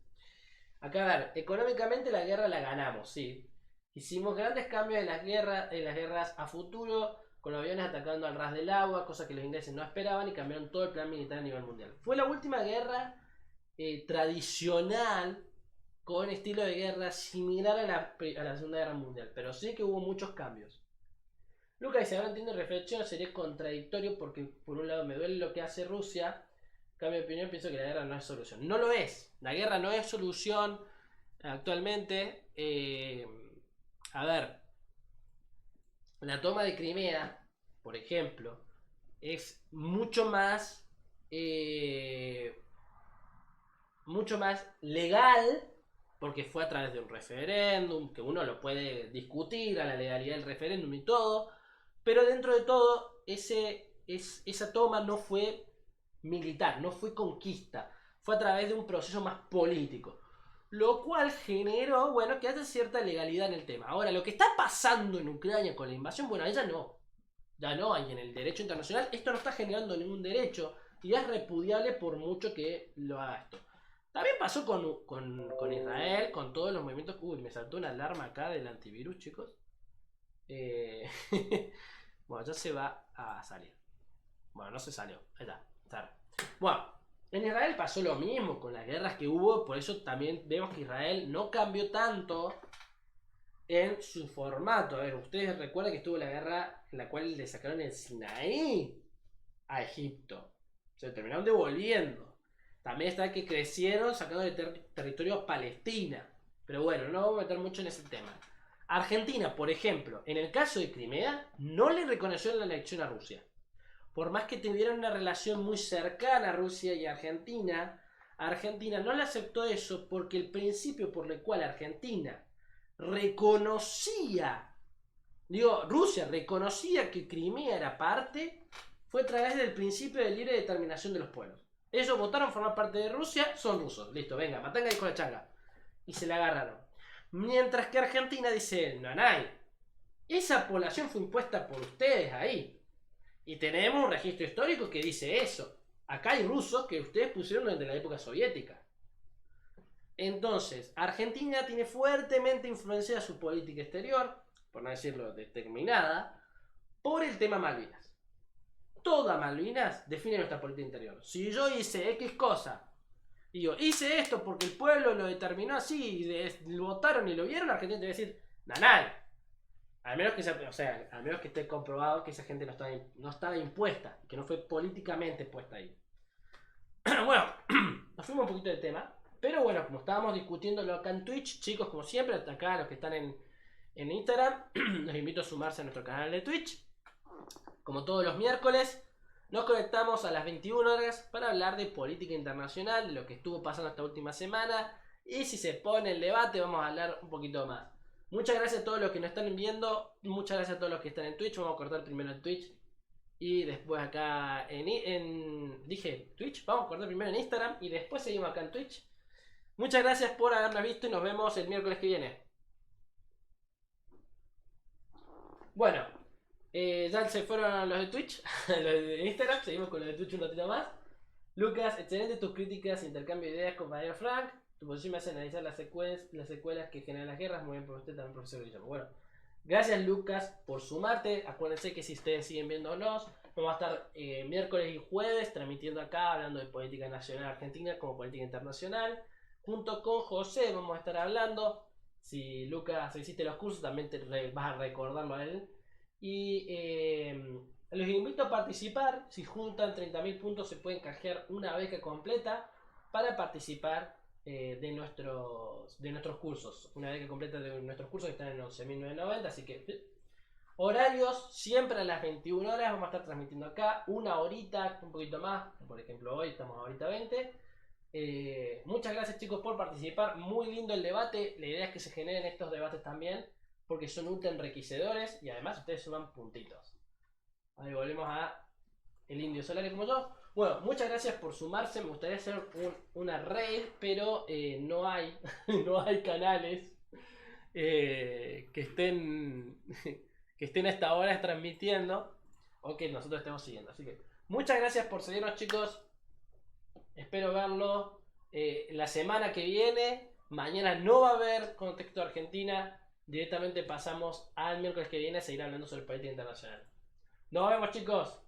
[SPEAKER 2] Acá a ver, económicamente la guerra la ganamos, sí. Hicimos grandes cambios en las guerras a futuro, con los aviones atacando al ras del agua, cosa que los ingleses no esperaban y cambiaron todo el plan militar a nivel mundial. Fue la última guerra tradicional con estilo de guerra similar a la Segunda Guerra Mundial, pero sí que hubo muchos cambios. Lucas dice, ahora entiendo reflexión, sería contradictorio porque por un lado me duele lo que hace Rusia, cambio de opinión, pienso que la guerra no es solución. No lo es, la guerra no es solución actualmente. A ver, la toma de Crimea, por ejemplo, es mucho más legal porque fue a través de un referéndum, que uno lo puede discutir a la legalidad del referéndum y todo, pero dentro de todo esa toma no fue militar, no fue conquista, fue a través de un proceso más político, lo cual generó, bueno, que haya cierta legalidad en el tema. Ahora, lo que está pasando en Ucrania con la invasión, bueno, ya no, y en el derecho internacional esto no está generando ningún derecho y es repudiable por mucho que lo haga esto. También pasó con Israel, con todos los movimientos. Uy, me saltó una alarma acá del antivirus, chicos. Bueno, ya se va a salir. Bueno, no se salió. Ahí está. Bueno, en Israel pasó lo mismo con las guerras que hubo. Por eso también vemos que Israel no cambió tanto en su formato. A ver, ustedes recuerdan que estuvo la guerra en la cual le sacaron el Sinaí a Egipto. Se terminaron devolviendo. También está que crecieron sacando de territorio a Palestina. Pero bueno, no vamos a meter mucho en ese tema. Argentina, por ejemplo, en el caso de Crimea, no le reconoció la anexión a Rusia. Por más que tuvieran una relación muy cercana a Rusia y Argentina no le aceptó eso porque el principio por el cual Rusia reconocía que Crimea era parte, fue a través del principio de libre determinación de los pueblos. Ellos votaron formar parte de Rusia, son rusos. Listo, venga, matanga y con la changa. Y se la agarraron. Mientras que Argentina dice, no, esa población fue impuesta por ustedes ahí. Y tenemos un registro histórico que dice eso. Acá hay rusos que ustedes pusieron desde la época soviética. Entonces, Argentina tiene fuertemente influenciada su política exterior, por no decirlo determinada, por el tema Malvinas. Toda Malvinas define nuestra política interior. Si yo hice X cosa, digo, hice esto porque el pueblo lo determinó así, y lo votaron y lo vieron, Argentina te va a decir, nanay. Al menos que esté comprobado que esa gente no estaba impuesta, que no fue políticamente puesta ahí. Bueno, nos fuimos un poquito del tema, pero bueno, como estábamos discutiéndolo acá en Twitch, chicos, como siempre, hasta acá los que están en Instagram, los invito a sumarse a nuestro canal de Twitch. Como todos los miércoles, nos conectamos a las 21 horas para hablar de política internacional, de lo que estuvo pasando esta última semana. Y si se pone el debate, vamos a hablar un poquito más. Muchas gracias a todos los que nos están viendo. Muchas gracias a todos los que están en Twitch. Vamos a cortar primero en Twitch. Y después acá dije Twitch. Vamos a cortar primero en Instagram. Y después seguimos acá en Twitch. Muchas gracias por habernos visto y nos vemos el miércoles que viene. Bueno. Ya se fueron los de Twitch, los de Instagram, seguimos con los de Twitch un ratito más. Lucas, excelente tus críticas, intercambio de ideas, compañero Frank. Tu posición me hace analizar las secuelas que generan las guerras. Muy bien por usted también, profesor Guillermo. Bueno, gracias Lucas por sumarte. Acuérdense que si ustedes siguen viéndonos, vamos a estar miércoles y jueves transmitiendo acá, hablando de política nacional argentina como política internacional. Junto con José vamos a estar hablando. Si Lucas hiciste los cursos, también vas a recordarlo a él. Y los invito a participar. Si juntan 30.000 puntos, se pueden canjear una beca completa para participar de nuestros cursos. Una beca completa de nuestros cursos que están en 11.990. Así que horarios, siempre a las 21 horas vamos a estar transmitiendo acá. Una horita, un poquito más. Por ejemplo, hoy estamos a horita 20. Muchas gracias chicos por participar. Muy lindo el debate. La idea es que se generen estos debates también, porque son ultra enriquecedores y además ustedes suman puntitos. Ahí volvemos a el Indio Solari como yo. Bueno, muchas gracias por sumarse. Me gustaría hacer una raid, pero no hay no hay canales que estén que estén a esta hora transmitiendo o que nosotros estemos siguiendo. Así que muchas gracias por seguirnos chicos. Espero verlo la semana que viene. Mañana no va a haber Contexto Argentina. Directamente pasamos al miércoles que viene a seguir hablando sobre política internacional. Nos vemos chicos.